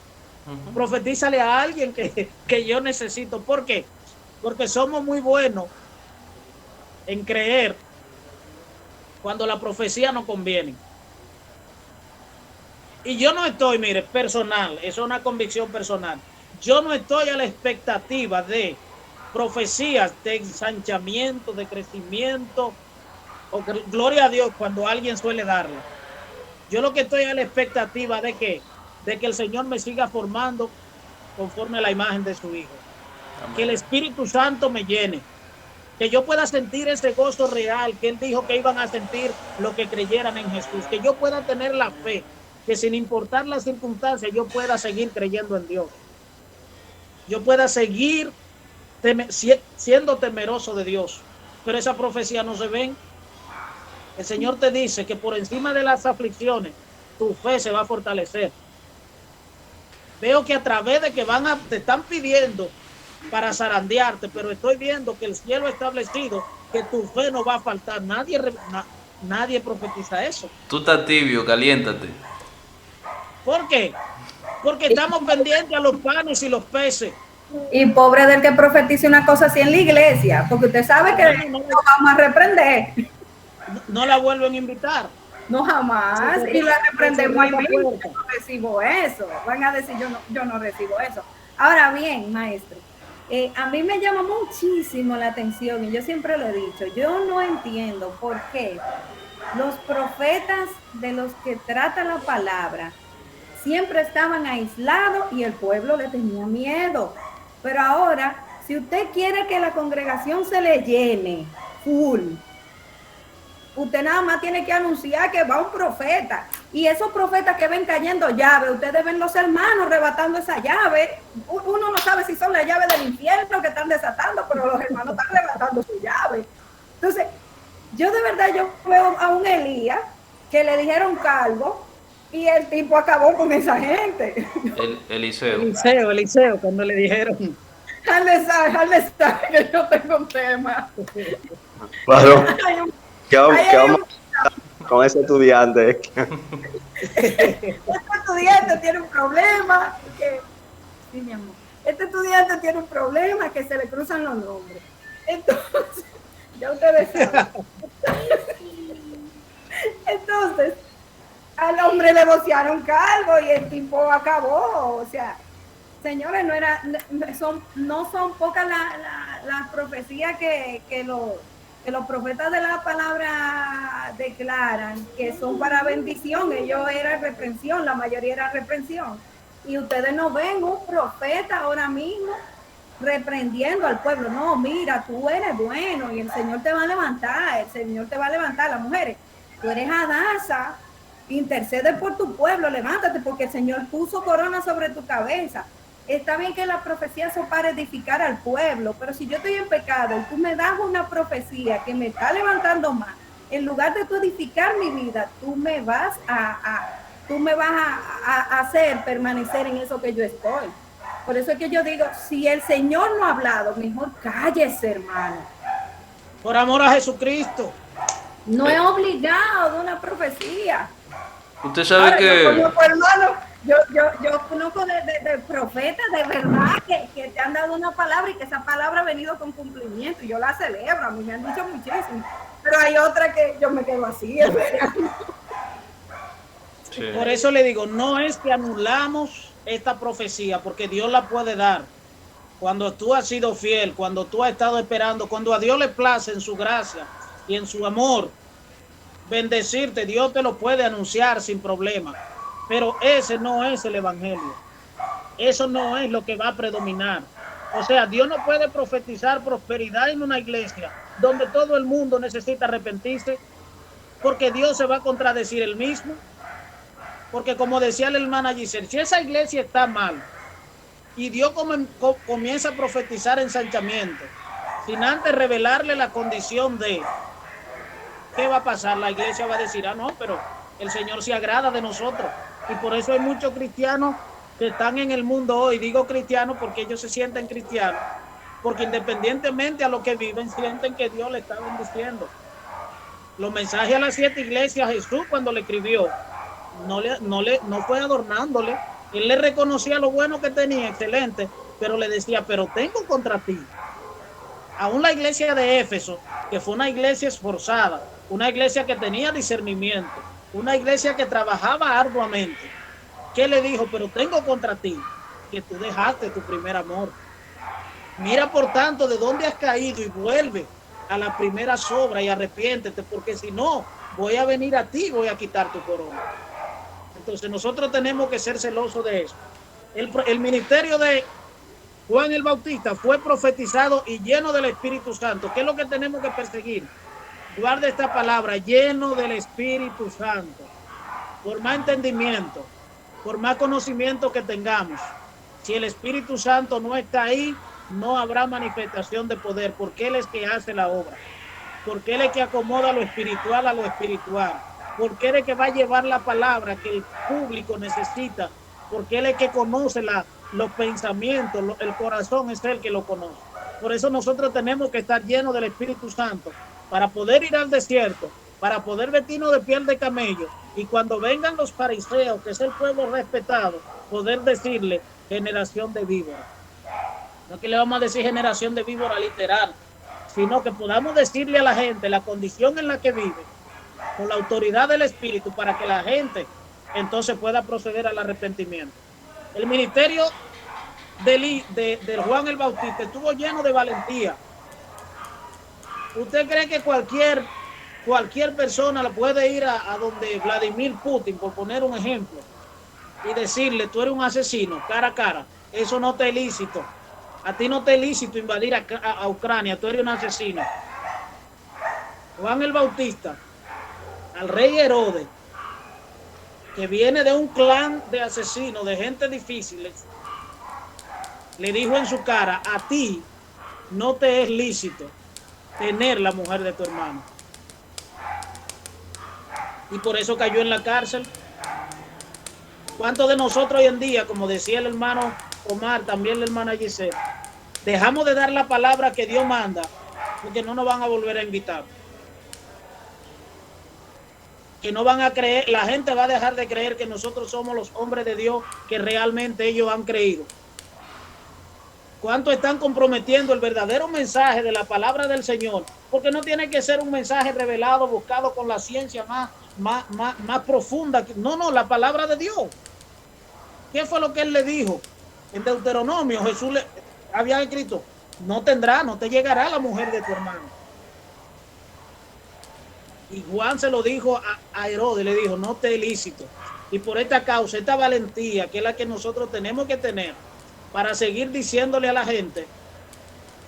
Profetízale a alguien que yo necesito. ¿Por qué? Porque somos muy buenos en creer cuando la profecía no conviene. Y yo no estoy, mire, personal, eso es una convicción personal. Yo no estoy a la expectativa de profecías de ensanchamiento, de crecimiento, o gloria a Dios cuando alguien suele darla. Yo lo que estoy a la expectativa de que el Señor me siga formando conforme a la imagen de su Hijo. Amén. Que el Espíritu Santo me llene, que yo pueda sentir ese gozo real que Él dijo que iban a sentir los que creyeran en Jesús, que yo pueda tener la fe, que sin importar las circunstancias yo pueda seguir creyendo en Dios, yo pueda seguir siendo temeroso de Dios. Pero esa profecía no se ven. El Señor te dice que por encima de las aflicciones tu fe se va a fortalecer. Veo que a través de que te están pidiendo para zarandearte, pero estoy viendo que el cielo ha establecido que tu fe no va a faltar. Nadie profetiza eso. Tú estás tibio, caliéntate. ¿Por qué? Porque estamos pendientes a los panes y los peces. Y pobre del que profetice una cosa así en la iglesia, porque usted sabe que no vamos a reprender. No la vuelven a invitar. No, jamás. Y la reprendemos ahí mismo. Yo no recibo eso. Van a decir, yo no recibo eso. Ahora bien, maestro, a mí me llama muchísimo la atención, y yo siempre lo he dicho, yo no entiendo por qué los profetas de los que trata la palabra siempre estaban aislados y el pueblo le tenía miedo. Pero ahora, si usted quiere que la congregación se le llene full, usted nada más tiene que anunciar que va un profeta. Y esos profetas que ven cayendo llaves, ustedes ven los hermanos arrebatando esa llave. Uno no sabe si son las llaves del infierno que están desatando, pero los hermanos están arrebatando su llave. Entonces, yo de verdad, yo veo a un Elías que le dijeron calvo y el tipo acabó con esa gente. Eliseo, cuando le dijeron. Dale, que yo tengo un tema. Claro. ¿Qué vamos con ese estudiante? Este estudiante tiene un problema. Sí, mi amor. Este estudiante tiene un problema que se le cruzan los nombres. Entonces, ya ustedes saben. Entonces, al hombre le vocearon calvo y el tipo acabó. O sea, señores, no son pocas las profecías que los profetas de la palabra declaran que son para bendición. Ellos eran reprensión, la mayoría era reprensión. Y ustedes no ven un profeta ahora mismo reprendiendo al pueblo. No, mira, tú eres bueno y el Señor te va a levantar, las mujeres. Tú eres Adasa, intercede por tu pueblo, levántate porque el Señor puso corona sobre tu cabeza. Está bien que las profecías son para edificar al pueblo, pero si yo estoy en pecado y tú me das una profecía que me está levantando más, en lugar de tú edificar mi vida, tú me vas a hacer permanecer en eso que yo estoy. Por eso es que yo digo, si el Señor no ha hablado, mejor cállese, hermano. Por amor a Jesucristo. No es obligado de una profecía. Usted sabe que... Yo conozco de profetas de verdad que te han dado una palabra y que esa palabra ha venido con cumplimiento y yo la celebro, a mí me han dicho muchísimo, pero hay otra que yo me quedo así, es verdad. Sí. Por eso le digo, no es que anulamos esta profecía, porque Dios la puede dar. Cuando tú has sido fiel, cuando tú has estado esperando, cuando a Dios le place en su gracia y en su amor bendecirte, Dios te lo puede anunciar sin problema. Pero ese no es el evangelio. Eso no es lo que va a predominar. O sea, Dios no puede profetizar prosperidad en una iglesia donde todo el mundo necesita arrepentirse, porque Dios se va a contradecir él mismo. Porque como decía la hermana Giselle, si esa iglesia está mal y Dios comienza a profetizar ensanchamiento, sin antes revelarle la condición de ¿qué va a pasar? La iglesia va a decir, no, pero el Señor se agrada de nosotros. Y por eso hay muchos cristianos que están en el mundo hoy. Digo cristianos porque ellos se sienten cristianos, porque independientemente a lo que viven, sienten que Dios le está bendiciendo. Los mensajes a las 7 iglesias, Jesús cuando le escribió, no fue adornándole. Él le reconocía lo bueno que tenía, excelente, pero le decía, pero tengo contra ti. Aún la iglesia de Éfeso, que fue una iglesia esforzada, una iglesia que tenía discernimiento, una iglesia que trabajaba arduamente, ¿qué le dijo? Pero tengo contra ti que tú dejaste tu primer amor. Mira por tanto de dónde has caído y vuelve a las primeras obras y arrepiéntete, porque si no, voy a venir a ti y voy a quitar tu corona. Entonces nosotros tenemos que ser celosos de eso. El ministerio de Juan el Bautista fue profetizado y lleno del Espíritu Santo. ¿Qué es lo que tenemos que perseguir? Guarda esta palabra, lleno del Espíritu Santo. Por más entendimiento, por más conocimiento que tengamos, si el Espíritu Santo no está ahí, no habrá manifestación de poder, porque Él es que hace la obra, porque Él es que acomoda lo espiritual a lo espiritual, porque Él es que va a llevar la palabra que el público necesita, porque Él es que conoce los pensamientos, el corazón es Él que lo conoce. Por eso nosotros tenemos que estar llenos del Espíritu Santo, para poder ir al desierto, para poder vestirnos de piel de camello, y cuando vengan los fariseos, que es el pueblo respetado, poder decirle generación de víbora. No que le vamos a decir generación de víbora literal, sino que podamos decirle a la gente la condición en la que vive, con la autoridad del Espíritu, para que la gente entonces pueda proceder al arrepentimiento. El ministerio de Juan el Bautista estuvo lleno de valentía. ¿Usted cree que cualquier persona puede ir a donde Vladimir Putin, por poner un ejemplo, y decirle, tú eres un asesino, cara a cara, eso no te es lícito. A ti no te es lícito invadir a Ucrania, tú eres un asesino. Juan el Bautista, al rey Herodes, que viene de un clan de asesinos, de gente difícil, le dijo en su cara, a ti no te es lícito tener la mujer de tu hermano. Y por eso cayó en la cárcel. ¿Cuántos de nosotros hoy en día, como decía el hermano Omar, también la hermana Giselle, dejamos de dar la palabra que Dios manda porque no nos van a volver a invitar? Que no van a creer, la gente va a dejar de creer que nosotros somos los hombres de Dios que realmente ellos han creído. ¿Cuántos están comprometiendo el verdadero mensaje de la palabra del Señor? Porque no tiene que ser un mensaje revelado, buscado con la ciencia más profunda. No, la palabra de Dios. ¿Qué fue lo que él le dijo? En Deuteronomio, Jesús le había escrito, no te llegará la mujer de tu hermano. Y Juan se lo dijo a Herodes, le dijo, no te es lícito. Y por esta causa, esta valentía, que es la que nosotros tenemos que tener para seguir diciéndole a la gente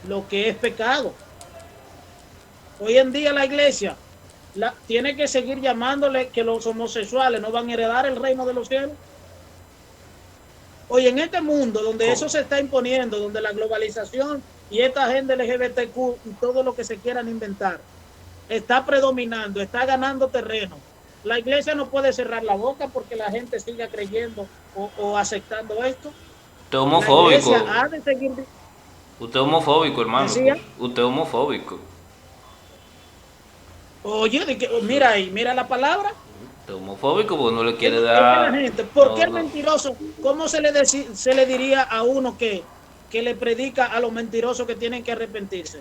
lo que es pecado. Hoy en día la iglesia tiene que seguir llamándole que los homosexuales no van a heredar el reino de los cielos. Hoy en este mundo donde eso se está imponiendo, donde la globalización y esta agenda LGBTQ y todo lo que se quieran inventar está predominando, está ganando terreno, la iglesia no puede cerrar la boca porque la gente siga creyendo o aceptando esto. Usted es homofóbico. La iglesia ha de seguir... Usted es homofóbico, hermano. ¿Decía? Usted es homofóbico. Oye, mira ahí, mira la palabra. Usted es homofóbico porque no le quiere dar... ¿Por qué el mentiroso? ¿Cómo se le diría a uno que le predica a los mentirosos que tienen que arrepentirse?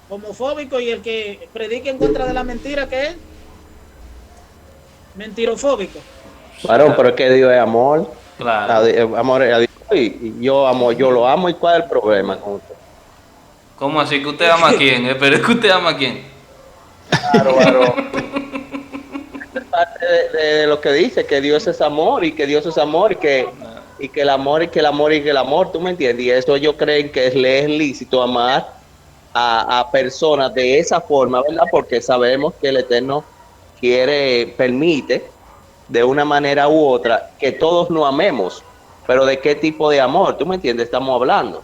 Homofóbico, y el que predica en contra de la mentira, ¿qué es? Mentirofóbico. Claro, pero es que Dios es amor. Claro. Amor a Dios y yo lo amo. ¿Y cuál es el problema con usted? ¿Cómo así? ¿Que usted ama a quién? Pero es que usted ama a quién. Claro. Es parte de lo que dice, que Dios es amor y que Dios es amor y que el amor y que el amor y que el amor, ¿tú me entiendes? Y eso yo creo que le es lícito amar a personas de esa forma, ¿verdad? Porque sabemos que el Eterno permite de una manera u otra que todos nos amemos, pero ¿de qué tipo de amor? ¿Tú me entiendes? Estamos hablando.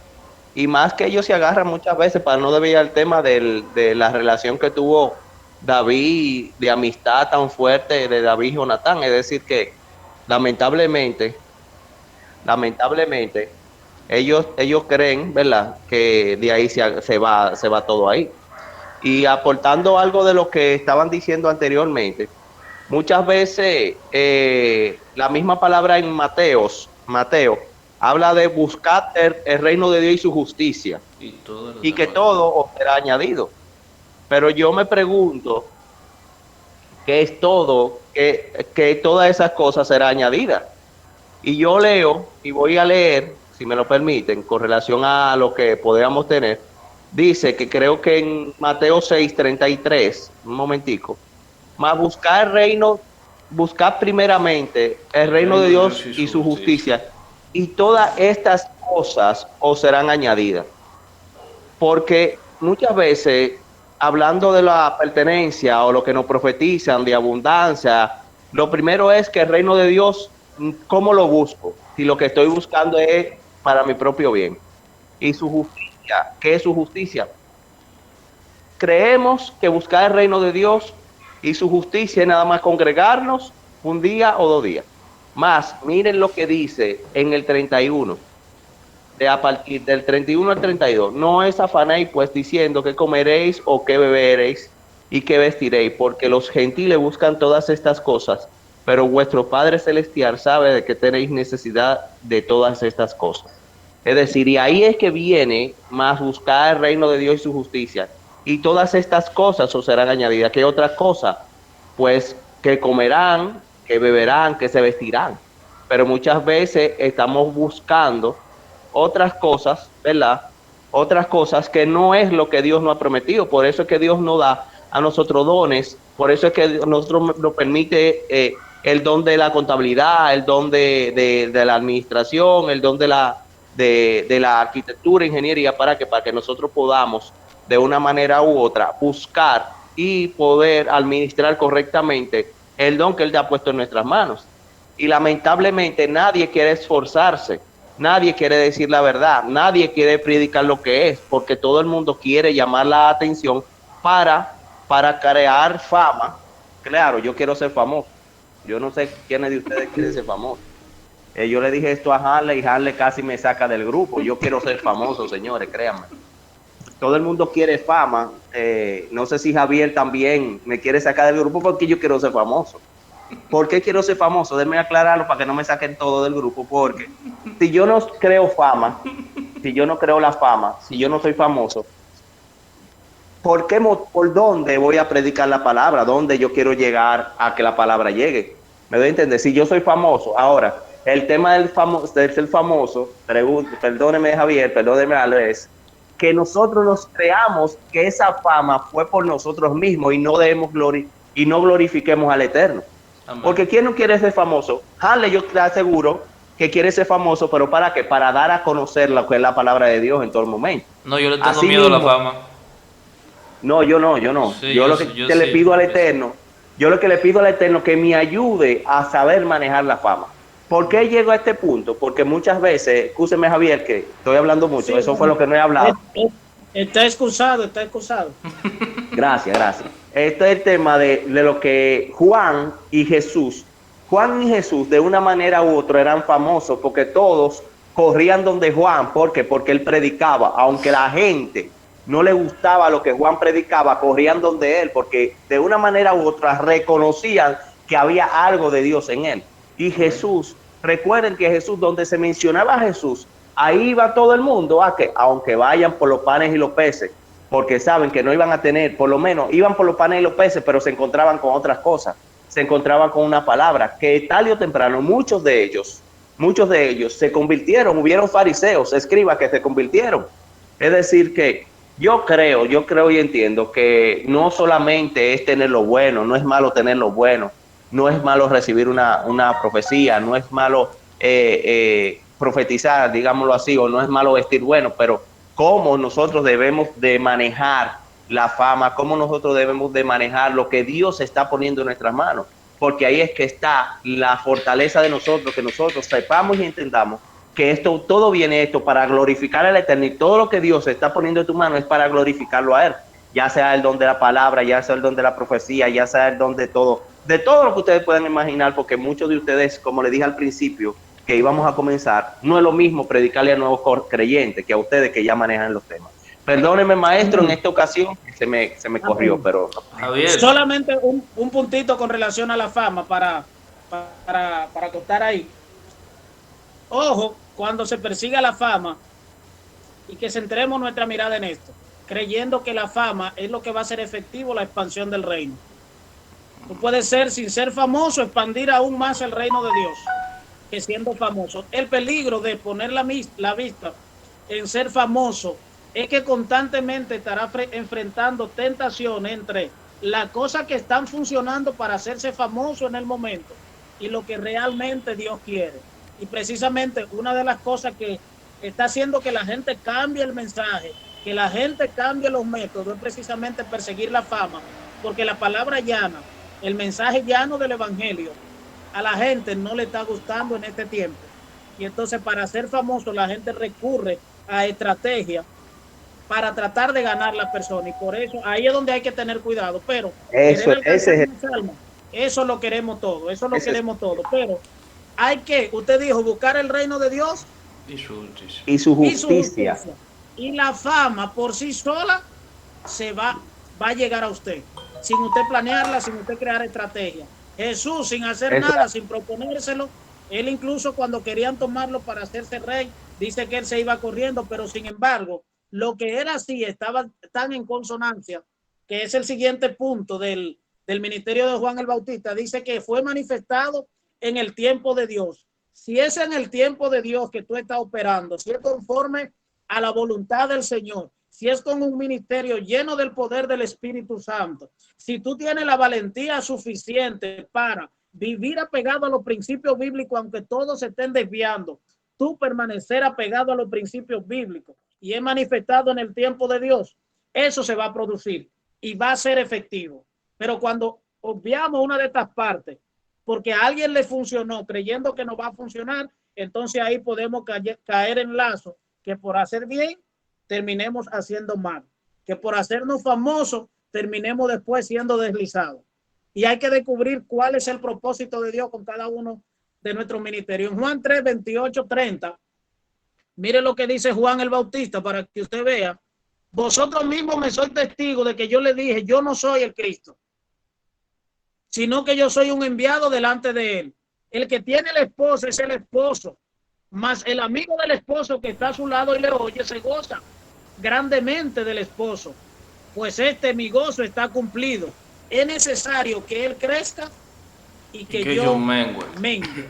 Y más que ellos se agarran muchas veces para no desviar el tema de la relación que tuvo David, de amistad tan fuerte de David y Jonatán. Es decir que lamentablemente ellos creen, ¿verdad?, que de ahí se va todo ahí. Y aportando algo de lo que estaban diciendo anteriormente, muchas veces la misma palabra en Mateo habla de buscar el reino de Dios y su justicia, y que todo os será añadido. Pero yo me pregunto, ¿qué es todo? Que todas esas cosas serán añadidas. Y yo leo, y voy a leer, si me lo permiten, con relación a lo que podríamos tener. Dice que creo que en Mateo 6:33, un momentico, más buscar primeramente el reino de Dios y su justicia, y todas estas cosas os serán añadidas. Porque muchas veces, hablando de la pertenencia o lo que nos profetizan de abundancia, lo primero es que el reino de Dios, ¿cómo lo busco? Si lo que estoy buscando es para mi propio bien. Y su justicia, ¿qué es su justicia? Creemos que buscar el reino de Dios y su justicia es nada más congregarnos un día o 2 días. Más, miren lo que dice en el 31, a partir del 31 al 32. No os afanéis pues diciendo qué comeréis o qué beberéis y qué vestiréis, porque los gentiles buscan todas estas cosas, pero vuestro Padre Celestial sabe de que tenéis necesidad de todas estas cosas. Es decir, y ahí es que viene más buscar el reino de Dios y su justicia, y todas estas cosas os serán añadidas. ¿Qué otra cosa? Pues que comerán, que beberán, que se vestirán. Pero muchas veces estamos buscando otras cosas, ¿verdad? Otras cosas que no es lo que Dios nos ha prometido. Por eso es que Dios nos da a nosotros dones, por eso es que nosotros nos permite el don de la contabilidad, el don de la administración, el don de la arquitectura, ingeniería, para que nosotros podamos de una manera u otra buscar y poder administrar correctamente el don que Él te ha puesto en nuestras manos. Y lamentablemente nadie quiere esforzarse, nadie quiere decir la verdad, nadie quiere predicar lo que es, porque todo el mundo quiere llamar la atención para crear fama. Claro, yo quiero ser famoso. Yo no sé quiénes de ustedes quieren ser famosos. Yo le dije esto a Harley y Harley casi me saca del grupo. Yo quiero ser famoso, señores, créanme. Todo el mundo quiere fama. No sé si Javier también me quiere sacar del grupo porque yo quiero ser famoso. ¿Por qué quiero ser famoso? Déjenme aclararlo para que no me saquen todo del grupo. Porque si yo no creo fama, si yo no creo la fama, si yo no soy famoso, ¿por dónde voy a predicar la palabra? ¿Dónde yo quiero llegar a que la palabra llegue? ¿Me doy a entender? Si yo soy famoso, ahora, el tema del ser famoso, perdóneme Javier, perdóneme Alex, que nosotros nos creamos que esa fama fue por nosotros mismos y no glorifiquemos al Eterno. Amén. Porque ¿quién no quiere ser famoso? Harley, yo te aseguro que quiere ser famoso, pero ¿para qué? Para dar a conocer lo que es la palabra de Dios en todo el momento. No, yo le tengo miedo a la fama. No, yo no. Sí, yo lo que le pido al Eterno, yo lo que le pido al Eterno que me ayude a saber manejar la fama. ¿Por qué llego a este punto? Porque muchas veces, escúcheme Javier, que estoy hablando mucho, sí, eso fue lo que no he hablado. Está excusado. Gracias. Este es el tema de lo que Juan y Jesús de una manera u otra eran famosos porque todos corrían donde Juan. ¿Por qué? Porque él predicaba, aunque la gente no le gustaba lo que Juan predicaba, corrían donde él, porque de una manera u otra reconocían que había algo de Dios en él. Y Jesús, recuerden que Jesús, donde se mencionaba a Jesús, ahí iba todo el mundo a que, aunque vayan por los panes y los peces, porque saben que no iban a tener, por lo menos iban por los panes y los peces, pero se encontraban con otras cosas, se encontraban con una palabra, que tarde o temprano muchos de ellos se convirtieron, hubieron fariseos, escribas que se convirtieron. Es decir que yo creo y entiendo que no solamente es tener lo bueno, no es malo tener lo bueno, no es malo recibir una profecía, no es malo profetizar, digámoslo así, o no es malo vestir bueno, pero cómo nosotros debemos de manejar la fama, cómo nosotros debemos de manejar lo que Dios está poniendo en nuestras manos, porque ahí es que está la fortaleza de nosotros, que nosotros sepamos y entendamos que todo viene esto para glorificar al Eterno, y todo lo que Dios está poniendo en tu mano es para glorificarlo a Él, ya sea el don de la palabra, ya sea el don de la profecía, ya sea el don de todo lo que ustedes puedan imaginar, porque muchos de ustedes, como les dije al principio, que íbamos a comenzar, no es lo mismo predicarle a nuevos creyentes que a ustedes que ya manejan los temas. Perdóneme, maestro, en esta ocasión se me corrió, pero... Javier. Solamente un puntito con relación a la fama para contar ahí. Ojo, cuando se persiga la fama y que centremos nuestra mirada en esto, creyendo que la fama es lo que va a hacer efectivo la expansión del reino. Tú puedes ser, sin ser famoso, expandir aún más el reino de Dios que siendo famoso. El peligro de poner la vista en ser famoso es que constantemente estará enfrentando tentación entre las cosas que están funcionando para hacerse famoso en el momento y lo que realmente Dios quiere. Y precisamente una de las cosas que está haciendo que la gente cambie el mensaje, que la gente cambie los métodos, es precisamente perseguir la fama, porque la palabra llana, el mensaje llano del evangelio, a la gente no le está gustando en este tiempo. Y entonces para ser famoso la gente recurre a estrategias para tratar de ganar la persona, y por eso ahí es donde hay que tener cuidado. Pero eso lo queremos todo, pero hay que, usted dijo, buscar el reino de Dios y su justicia. Y la fama por sí sola va a llegar a usted, sin usted planearla, sin usted crear estrategia. Jesús, sin hacer nada, sin proponérselo, él incluso cuando querían tomarlo para hacerse rey, dice que él se iba corriendo, pero sin embargo, lo que era así estaba tan en consonancia, que es el siguiente punto del ministerio de Juan el Bautista, dice que fue manifestado en el tiempo de Dios. Si es en el tiempo de Dios que tú estás operando, si es conforme a la voluntad del Señor, si es con un ministerio lleno del poder del Espíritu Santo, si tú tienes la valentía suficiente para vivir apegado a los principios bíblicos, aunque todos se estén desviando, tú permanecer apegado a los principios bíblicos y es manifestado en el tiempo de Dios, eso se va a producir y va a ser efectivo. Pero cuando obviamos una de estas partes, porque a alguien le funcionó creyendo que no va a funcionar, entonces ahí podemos caer en lazo que por hacer bien terminemos haciendo mal, que por hacernos famosos terminemos después siendo deslizados. Y hay que descubrir cuál es el propósito de Dios con cada uno de nuestros ministerios. En Juan 3, 28, 30, mire lo que dice Juan el Bautista para que usted vea. Vosotros mismos me sois testigos de que yo le dije, yo no soy el Cristo, sino que yo soy un enviado delante de él. El que tiene la esposa es el esposo, mas el amigo del esposo que está a su lado y le oye se goza grandemente del esposo, pues mi gozo está cumplido. Es necesario que él crezca y que yo mengue.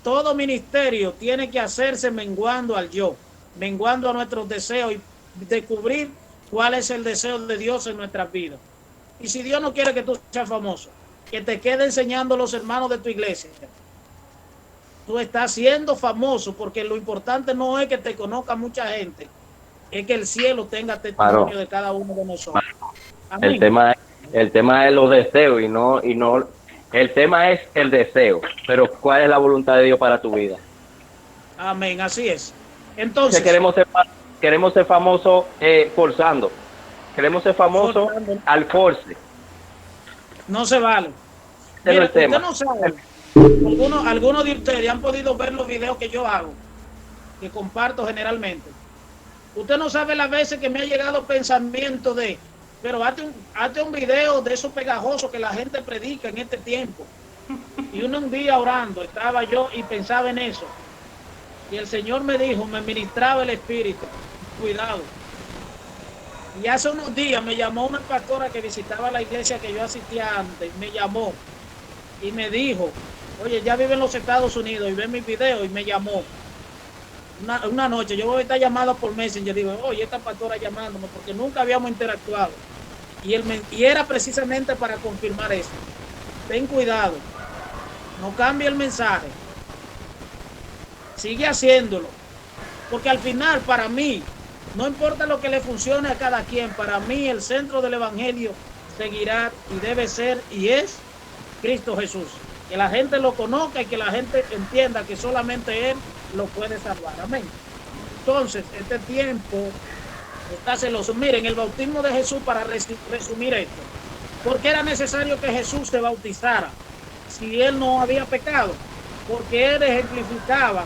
Todo ministerio tiene que hacerse menguando al yo, menguando a nuestros deseos y descubrir cuál es el deseo de Dios en nuestras vidas. Y si Dios no quiere que tú seas famoso, que te quede enseñando a los hermanos de tu iglesia, tú estás siendo famoso, porque lo importante no es que te conozca mucha gente, es que el cielo tenga testimonio de cada uno de nosotros. Amén. El tema es los deseos y no, el tema es el deseo, pero ¿cuál es la voluntad de Dios para tu vida? Amén, así es. Entonces, queremos ser famosos forzando. Queremos ser famosos al force. No se vale. Mira, usted no sabe. Algunos de ustedes han podido ver los videos que yo hago, que comparto generalmente. Usted no sabe las veces que me ha llegado pensamiento de, pero hazte un video de esos pegajosos que la gente predica en este tiempo. Y un día orando, estaba yo y pensaba en eso. Y el Señor me dijo, me ministraba el Espíritu, cuidado. Y hace unos días me llamó una pastora que visitaba la iglesia que yo asistía antes, me llamó y me dijo, oye, ya vive en los Estados Unidos y ve mis videos, y me llamó. Una noche, yo voy a estar llamado por Messenger, digo, oye, esta pastora llamándome, porque nunca habíamos interactuado. Y era precisamente para confirmar eso. Ten cuidado, no cambie el mensaje, sigue haciéndolo, porque al final, para mí, no importa lo que le funcione a cada quien, para mí el centro del evangelio seguirá y debe ser y es Cristo Jesús. Que la gente lo conozca y que la gente entienda que solamente Él lo puede salvar. Amén. Entonces, este tiempo está celoso. Miren, el bautismo de Jesús, para resumir esto, ¿por qué era necesario que Jesús se bautizara si Él no había pecado? Porque Él ejemplificaba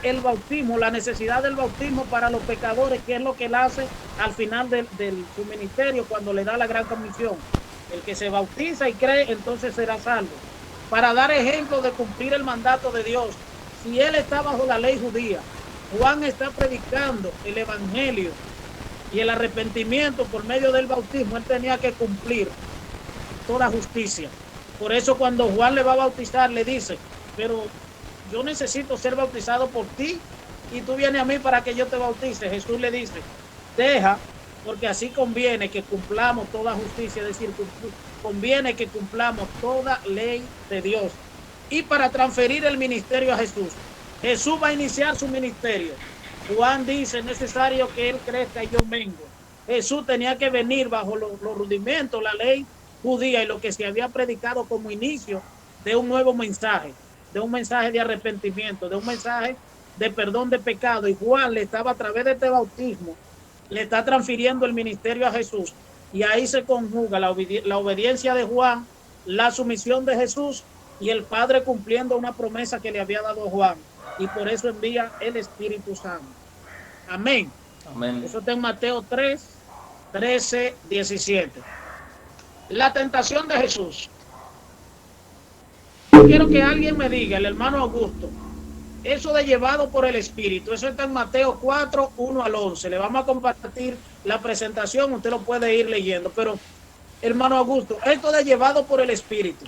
el bautismo, la necesidad del bautismo para los pecadores, que es lo que Él hace al final de su ministerio cuando le da la gran comisión. El que se bautiza y cree, entonces será salvo. Para dar ejemplo de cumplir el mandato de Dios. Si Él está bajo la ley judía, Juan está predicando el evangelio y el arrepentimiento por medio del bautismo, Él tenía que cumplir toda justicia. Por eso cuando Juan le va a bautizar, le dice, pero yo necesito ser bautizado por ti y tú vienes a mí para que yo te bautice. Jesús le dice, deja, porque así conviene que cumplamos toda justicia, es decir, conviene que cumplamos toda ley de Dios. Y para transferir el ministerio a Jesús, Jesús va a iniciar su ministerio. Juan dice, es necesario que Él crezca y yo mengo. Jesús tenía que venir bajo los rudimentos, la ley judía y lo que se había predicado como inicio de un nuevo mensaje, de un mensaje de arrepentimiento, de un mensaje de perdón de pecado. Y Juan le estaba, a través de este bautismo, le está transfiriendo el ministerio a Jesús. Y ahí se conjuga la obediencia de Juan, la sumisión de Jesús y el Padre cumpliendo una promesa que le había dado a Juan. Y por eso envía el Espíritu Santo. Amén. Amén. Eso está en Mateo 3, 13, 17. La tentación de Jesús. Yo quiero que alguien me diga, el hermano Augusto, eso de llevado por el Espíritu, eso está en Mateo 4, 1 al 11. Le vamos a compartir la presentación, usted lo puede ir leyendo. Pero, hermano Augusto, esto de llevado por el Espíritu,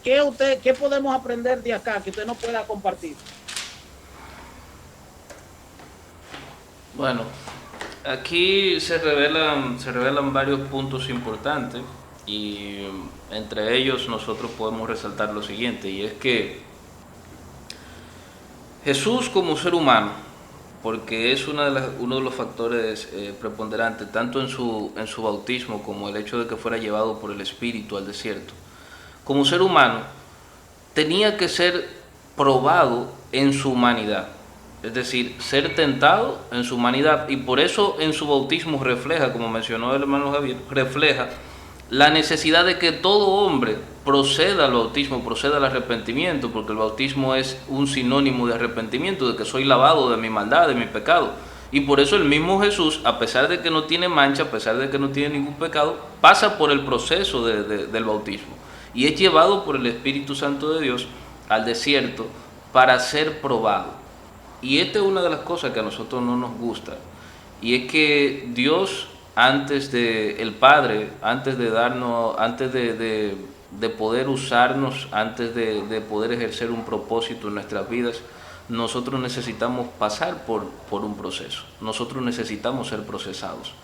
¿qué podemos aprender de acá que usted nos pueda compartir? Bueno, aquí se revelan varios puntos importantes. Y entre ellos nosotros podemos resaltar lo siguiente, y es que Jesús como ser humano, porque es uno de los factores preponderantes, tanto en su bautismo como el hecho de que fuera llevado por el Espíritu al desierto, como ser humano, tenía que ser probado en su humanidad, es decir, ser tentado en su humanidad, y por eso en su bautismo refleja, como mencionó el hermano Javier, refleja la necesidad de que todo hombre proceda al bautismo, proceda al arrepentimiento, porque el bautismo es un sinónimo de arrepentimiento, de que soy lavado de mi maldad, de mi pecado. Y por eso el mismo Jesús, a pesar de que no tiene mancha, a pesar de que no tiene ningún pecado, pasa por el proceso del bautismo y es llevado por el Espíritu Santo de Dios al desierto para ser probado. Y esta es una de las cosas que a nosotros no nos gusta, y es que Dios, el Padre, antes de darnos, antes de poder usarnos, antes de poder ejercer un propósito en nuestras vidas, nosotros necesitamos pasar por un proceso, nosotros necesitamos ser procesados.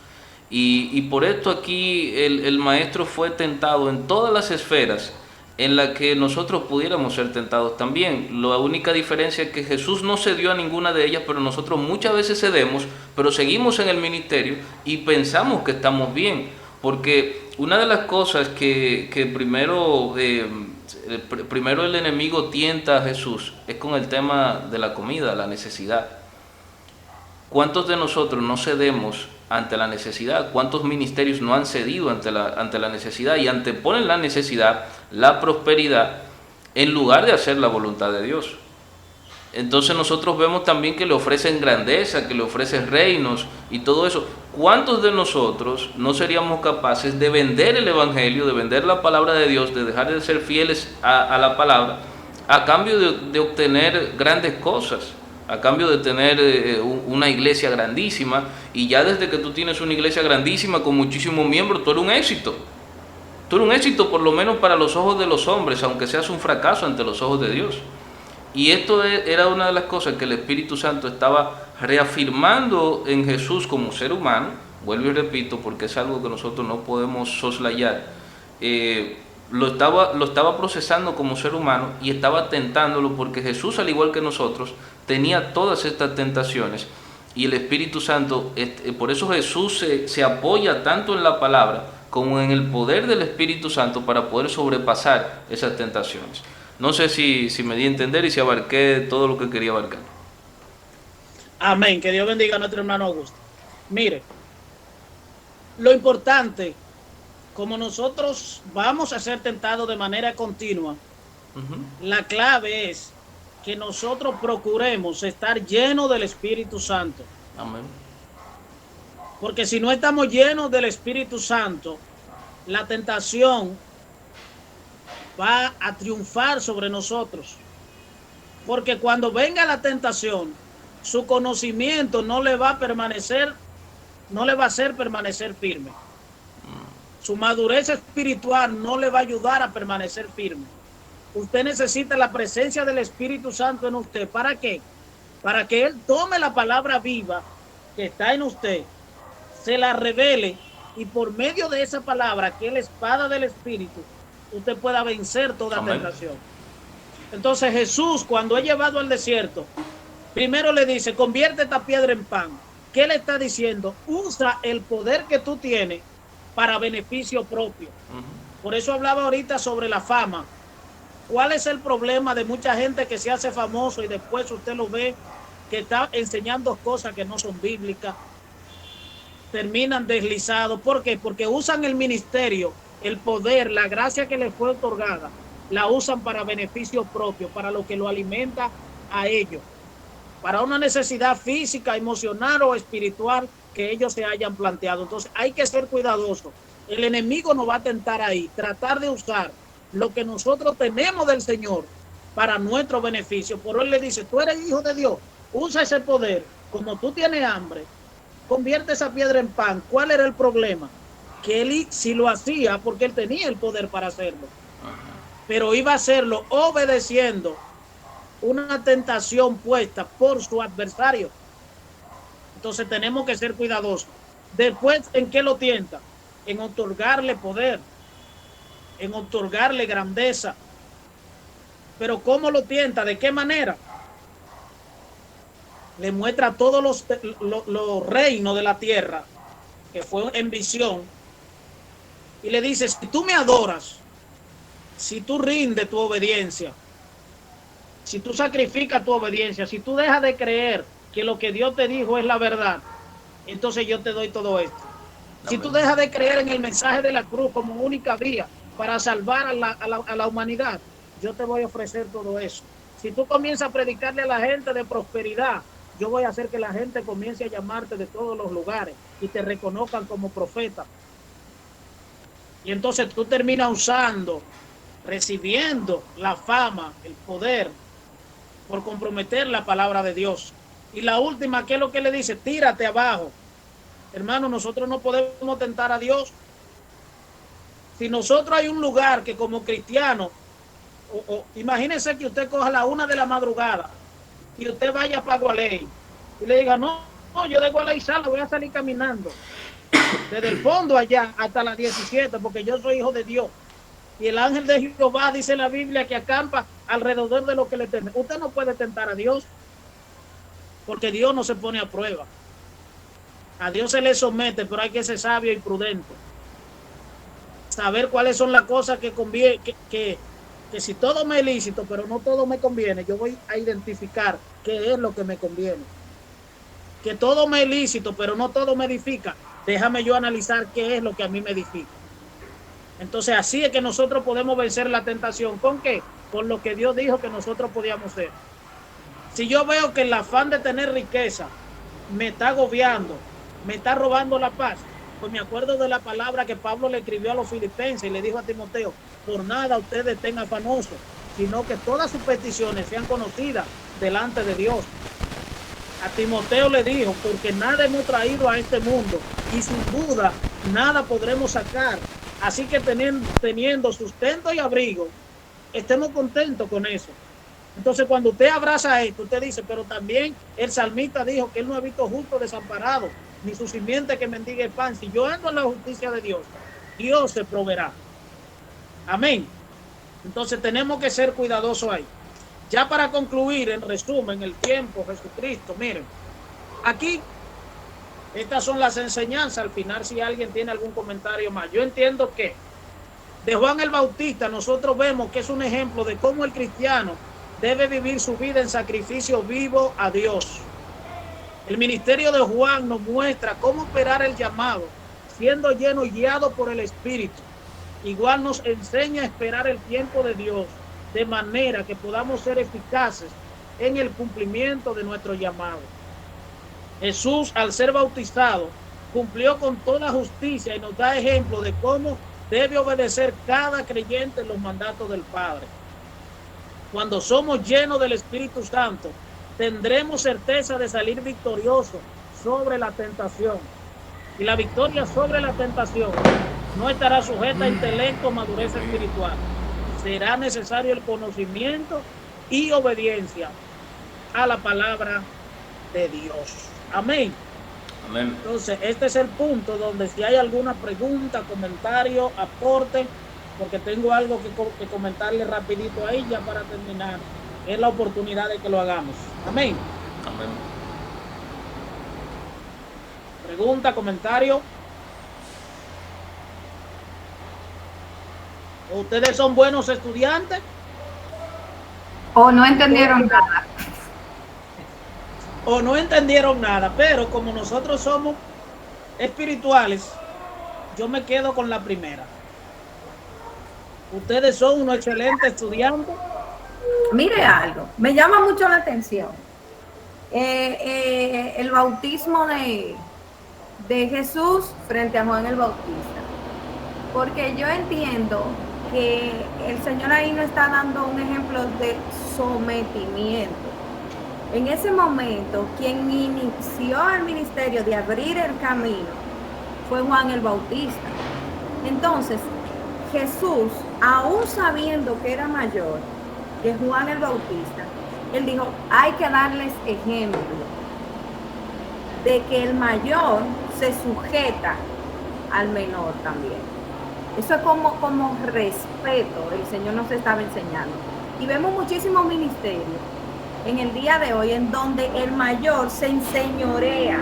Y por esto aquí el Maestro fue tentado en todas las esferas en la que nosotros pudiéramos ser tentados también. La única diferencia es que Jesús no cedió a ninguna de ellas, pero nosotros muchas veces cedemos, pero seguimos en el ministerio y pensamos que estamos bien, porque una de las cosas que primero el enemigo tienta a Jesús es con el tema de la comida, la necesidad. ¿Cuántos de nosotros no cedemos ante la necesidad? ¿Cuántos ministerios no han cedido ante la necesidad y anteponen la necesidad, la prosperidad, en lugar de hacer la voluntad de Dios? Entonces nosotros vemos también que le ofrecen grandeza, que le ofrecen reinos y todo eso. ¿Cuántos de nosotros no seríamos capaces de vender el Evangelio, de vender la palabra de Dios, de dejar de ser fieles a la palabra, a cambio de obtener grandes cosas? A cambio de tener una iglesia grandísima, y ya desde que tú tienes una iglesia grandísima con muchísimos miembros, tú eres un éxito. Tú eres un éxito por lo menos para los ojos de los hombres, aunque seas un fracaso ante los ojos de Dios. Y esto era una de las cosas que el Espíritu Santo estaba reafirmando en Jesús como ser humano. Vuelvo y repito, porque es algo que nosotros no podemos soslayar. Lo estaba procesando como ser humano y estaba tentándolo, porque Jesús, al igual que nosotros, tenía todas estas tentaciones, y el Espíritu Santo, por eso Jesús se apoya tanto en la palabra como en el poder del Espíritu Santo para poder sobrepasar esas tentaciones. No sé si me di a entender y si abarqué todo lo que quería abarcar. Amén, que Dios bendiga a nuestro hermano Augusto. Mire, lo importante, como nosotros vamos a ser tentados de manera continua, la clave es que nosotros procuremos estar llenos del Espíritu Santo. Amén. Porque si no estamos llenos del Espíritu Santo, la tentación va a triunfar sobre nosotros. Porque cuando venga la tentación, su conocimiento no le va a hacer permanecer firme. Su madurez espiritual no le va a ayudar a permanecer firme. Usted necesita la presencia del Espíritu Santo en usted. ¿Para qué? Para que Él tome la palabra viva que está en usted, se la revele, y por medio de esa palabra, que es la espada del Espíritu, usted pueda vencer toda tentación. Entonces Jesús, cuando es llevado al desierto, primero le dice, convierte esta piedra en pan. ¿Qué le está diciendo? Usa el poder que tú tienes para beneficio propio. Por eso hablaba ahorita sobre la fama. ¿Cuál es el problema de mucha gente que se hace famoso y después usted lo ve que está enseñando cosas que no son bíblicas? Terminan deslizados. ¿Por qué? Porque usan el ministerio, el poder, la gracia que les fue otorgada, la usan para beneficio propio, para lo que lo alimenta a ellos, para una necesidad física, emocional o espiritual que ellos se hayan planteado. Entonces hay que ser cuidadosos. El enemigo nos va a tentar ahí, tratar de usar lo que nosotros tenemos del Señor para nuestro beneficio. Por él le dice, tú eres hijo de Dios, usa ese poder. Como tú tienes hambre, convierte esa piedra en pan. ¿Cuál era el problema? Que él si lo hacía porque él tenía el poder para hacerlo, pero iba a hacerlo obedeciendo una tentación puesta por su adversario. Entonces tenemos que ser cuidadosos. Después, ¿en qué lo tienta? En otorgarle poder. en otorgarle grandeza. Pero ¿cómo lo tienta? ¿De qué manera? Le muestra todos los reinos de la tierra, que fue en visión, y le dice, si tú me adoras, si tú rindes tu obediencia, si tú sacrificas tu obediencia, si tú dejas de creer que lo que Dios te dijo es la verdad, entonces yo te doy todo esto. Si tú dejas de creer en el mensaje de la cruz como única vía para salvar a la humanidad, yo te voy a ofrecer todo eso. Si tú comienzas a predicarle a la gente de prosperidad, yo voy a hacer que la gente comience a llamarte de todos los lugares y te reconozcan como profeta. Y entonces tú terminas usando, recibiendo la fama, el poder, por comprometer la palabra de Dios. Y la última, ¿qué es lo que le dice? Tírate abajo. Hermano, nosotros no podemos tentar a Dios. Si nosotros hay un lugar que como cristiano, imagínense que usted coja la 1 de la madrugada y usted vaya para Gualey y le diga, no, yo de Gualey voy a salir caminando desde el fondo allá hasta las 17 porque yo soy hijo de Dios. Y el ángel de Jehová, dice la Biblia, que acampa alrededor de lo que le teme. Usted no puede tentar a Dios, porque Dios no se pone a prueba. A Dios se le somete, pero hay que ser sabio y prudente. Saber cuáles son las cosas que conviene, que si todo me es lícito, pero no todo me conviene, yo voy a identificar qué es lo que me conviene. Que todo me es lícito, pero no todo me edifica. Déjame yo analizar qué es lo que a mí me edifica. Entonces así es que nosotros podemos vencer la tentación. ¿Con qué? Con lo que Dios dijo que nosotros podíamos ser. Si yo veo que el afán de tener riqueza me está agobiando, me está robando la paz, pues me acuerdo de la palabra que Pablo le escribió a los filipenses y le dijo a Timoteo, por nada ustedes estén afanosos, sino que todas sus peticiones sean conocidas delante de Dios. A Timoteo le dijo, porque nada hemos traído a este mundo y sin duda nada podremos sacar. Así que teniendo sustento y abrigo, estemos contentos con eso. Entonces cuando usted abraza esto, usted dice, pero también el salmista dijo que él no ha visto justo desamparado, ni su simiente que mendigue el pan. Si yo ando en la justicia de Dios, Dios se proveerá. Amén. Entonces tenemos que ser cuidadosos ahí. Ya para concluir, en resumen, el tiempo, Jesucristo, miren, aquí estas son las enseñanzas. Al final, si alguien tiene algún comentario más, yo entiendo que de Juan el Bautista nosotros vemos que es un ejemplo de cómo el cristiano debe vivir su vida en sacrificio vivo a Dios. El ministerio de Juan nos muestra cómo operar el llamado, siendo lleno y guiado por el Espíritu. Igual nos enseña a esperar el tiempo de Dios, de manera que podamos ser eficaces en el cumplimiento de nuestro llamado. Jesús, al ser bautizado, cumplió con toda justicia y nos da ejemplo de cómo debe obedecer cada creyente en los mandatos del Padre. Cuando somos llenos del Espíritu Santo, tendremos certeza de salir victoriosos sobre la tentación. Y la victoria sobre la tentación no estará sujeta a intelecto o madurez espiritual. Será necesario el conocimiento y obediencia a la palabra de Dios. Amén. Amén. Entonces, este es el punto donde si hay alguna pregunta, comentario, aporte, porque tengo algo que comentarle rapidito ahí ya para terminar. Es la oportunidad de que lo hagamos. Amén. Amén. Pregunta, comentario. ¿Ustedes son buenos estudiantes? ¿O no entendieron nada? O no entendieron nada, pero como nosotros somos espirituales, yo me quedo con la primera. ¿Ustedes son unos excelentes estudiantes? Mire algo, me llama mucho la atención. El bautismo de Jesús frente a Juan el Bautista. Porque yo entiendo que el Señor ahí no está dando un ejemplo de sometimiento. En ese momento, quien inició el ministerio de abrir el camino fue Juan el Bautista. Entonces, Jesús, aún sabiendo que era mayor que Juan el Bautista, él dijo, hay que darles ejemplo de que el mayor se sujeta al menor también. Eso es como respeto, el Señor nos estaba enseñando. Y vemos muchísimos ministerios en el día de hoy en donde el mayor se enseñorea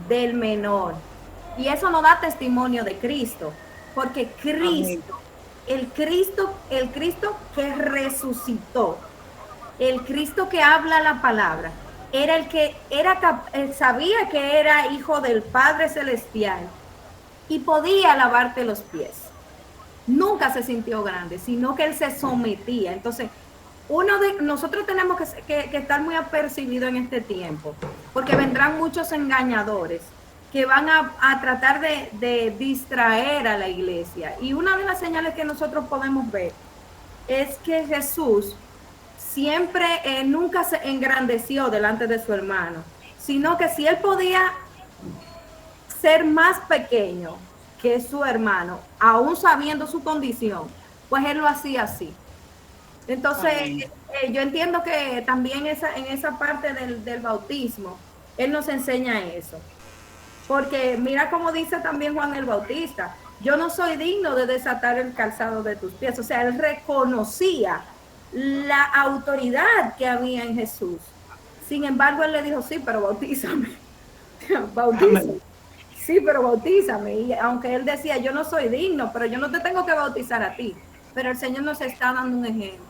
del menor. Y eso no da testimonio de Cristo, porque Cristo, el Cristo que resucitó, el Cristo que habla la palabra, era el que sabía que era hijo del Padre Celestial y podía lavarte los pies. Nunca se sintió grande, sino que él se sometía. Entonces, nosotros tenemos que estar muy apercibidos en este tiempo, porque vendrán muchos engañadores que van a tratar de distraer a la iglesia. Y una de las señales que nosotros podemos ver es que Jesús siempre nunca se engrandeció delante de su hermano, sino que si él podía ser más pequeño que su hermano, aún sabiendo su condición, pues él lo hacía así. Entonces, yo entiendo que también en esa parte del bautismo, él nos enseña eso. Porque mira cómo dice también Juan el Bautista, yo no soy digno de desatar el calzado de tus pies. O sea, él reconocía la autoridad que había en Jesús. Sin embargo, él le dijo, sí, pero bautízame. Bautízame. Sí, pero bautízame. Y aunque él decía, yo no soy digno, pero yo no te tengo que bautizar a ti. Pero el Señor nos está dando un ejemplo.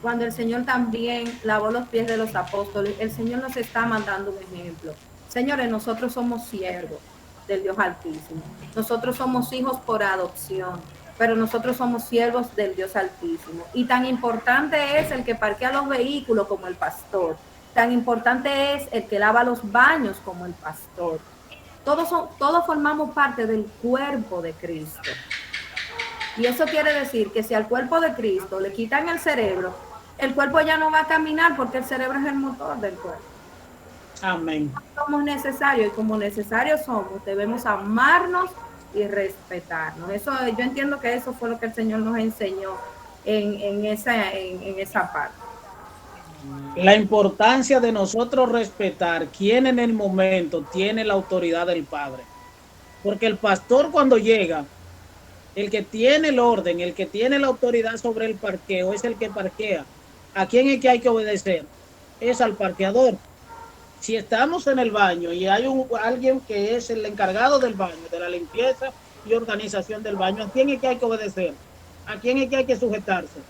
Cuando el Señor también lavó los pies de los apóstoles, el Señor nos está mandando un ejemplo. Señores, nosotros somos siervos del Dios Altísimo. Nosotros somos hijos por adopción, pero nosotros somos siervos del Dios Altísimo. Y tan importante es el que parquea los vehículos como el pastor. Tan importante es el que lava los baños como el pastor. Todos formamos parte del cuerpo de Cristo. Y eso quiere decir que si al cuerpo de Cristo le quitan el cuerpo ya no va a caminar porque el cerebro es el motor del cuerpo. Amén. Somos necesarios y como necesarios somos, debemos amarnos y respetarnos. Eso, yo entiendo que eso fue lo que el Señor nos enseñó en esa parte. La importancia de nosotros respetar quién en el momento tiene la autoridad del Padre. Porque el pastor cuando llega, el que tiene el orden, el que tiene la autoridad sobre el parqueo, es el que parquea. ¿A quién es que hay que obedecer? Es al parqueador. Si estamos en el baño y hay alguien que es el encargado del baño, de la limpieza y organización del baño, ¿a quién es que hay que obedecer? ¿A quién es que hay que sujetarse?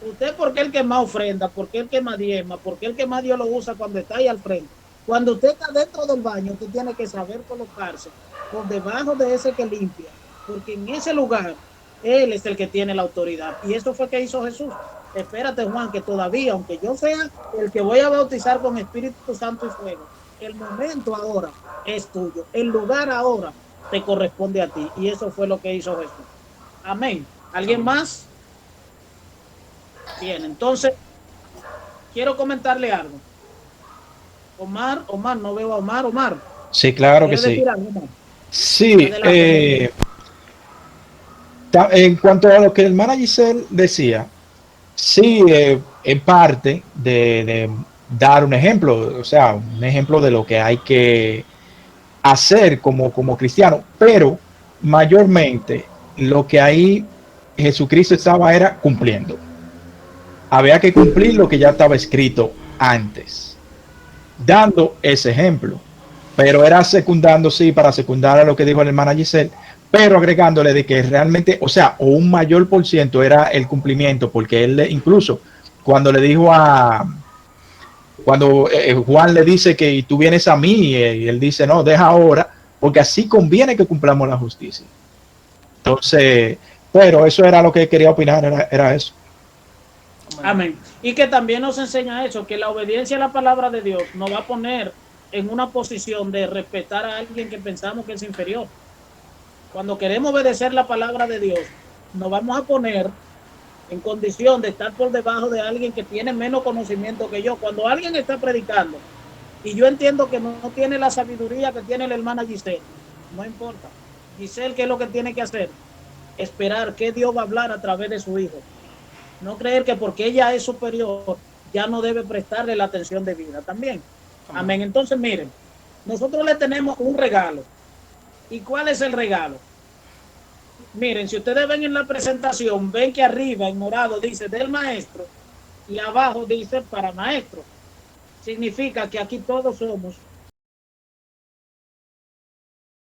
Usted, porque el que más ofrenda, porque el que más diezma, porque el que más Dios lo usa cuando está ahí al frente. Cuando usted está dentro del baño, usted tiene que saber colocarse por debajo de ese que limpia, porque en ese lugar él es el que tiene la autoridad. Y eso fue que hizo Jesús. Espérate, Juan, que todavía, aunque yo sea el que voy a bautizar con Espíritu Santo y fuego, el momento ahora es tuyo, el lugar ahora te corresponde a ti. Y eso fue lo que hizo Jesús. Amén. ¿Alguien más? Bien, entonces quiero comentarle algo. Omar, no veo a Omar. Sí, claro que sí. Sí, en cuanto a lo que el hermana Giselle decía, sí, en parte de dar un ejemplo, o sea, un ejemplo de lo que hay que hacer como cristiano, pero mayormente lo que ahí Jesucristo era cumpliendo. Había que cumplir lo que ya estaba escrito antes, dando ese ejemplo, pero era secundando, sí, para secundar a lo que dijo la hermana Giselle, pero agregándole de que realmente, o sea, o un mayor por ciento era el cumplimiento, porque él incluso cuando le dijo cuando Juan le dice que tú vienes a mí, y él dice, no, deja ahora, porque así conviene que cumplamos la justicia. Entonces, pero eso era lo que quería opinar, era eso. Amén. Y que también nos enseña eso, que la obediencia a la palabra de Dios nos va a poner en una posición de respetar a alguien que pensamos que es inferior. Cuando queremos obedecer la palabra de Dios, nos vamos a poner en condición de estar por debajo de alguien que tiene menos conocimiento que yo. Cuando alguien está predicando y yo entiendo que no tiene la sabiduría que tiene la hermana Giselle, no importa. Giselle, ¿qué es lo que tiene que hacer? Esperar que Dios va a hablar a través de su hijo. No creer que porque ella es superior, ya no debe prestarle la atención debida también. Amén. Entonces, miren, nosotros le tenemos un regalo ¿Y cuál es el regalo? Miren, si ustedes ven en la presentación, ven que arriba en morado dice del maestro y abajo dice para maestro. Significa que aquí todos somos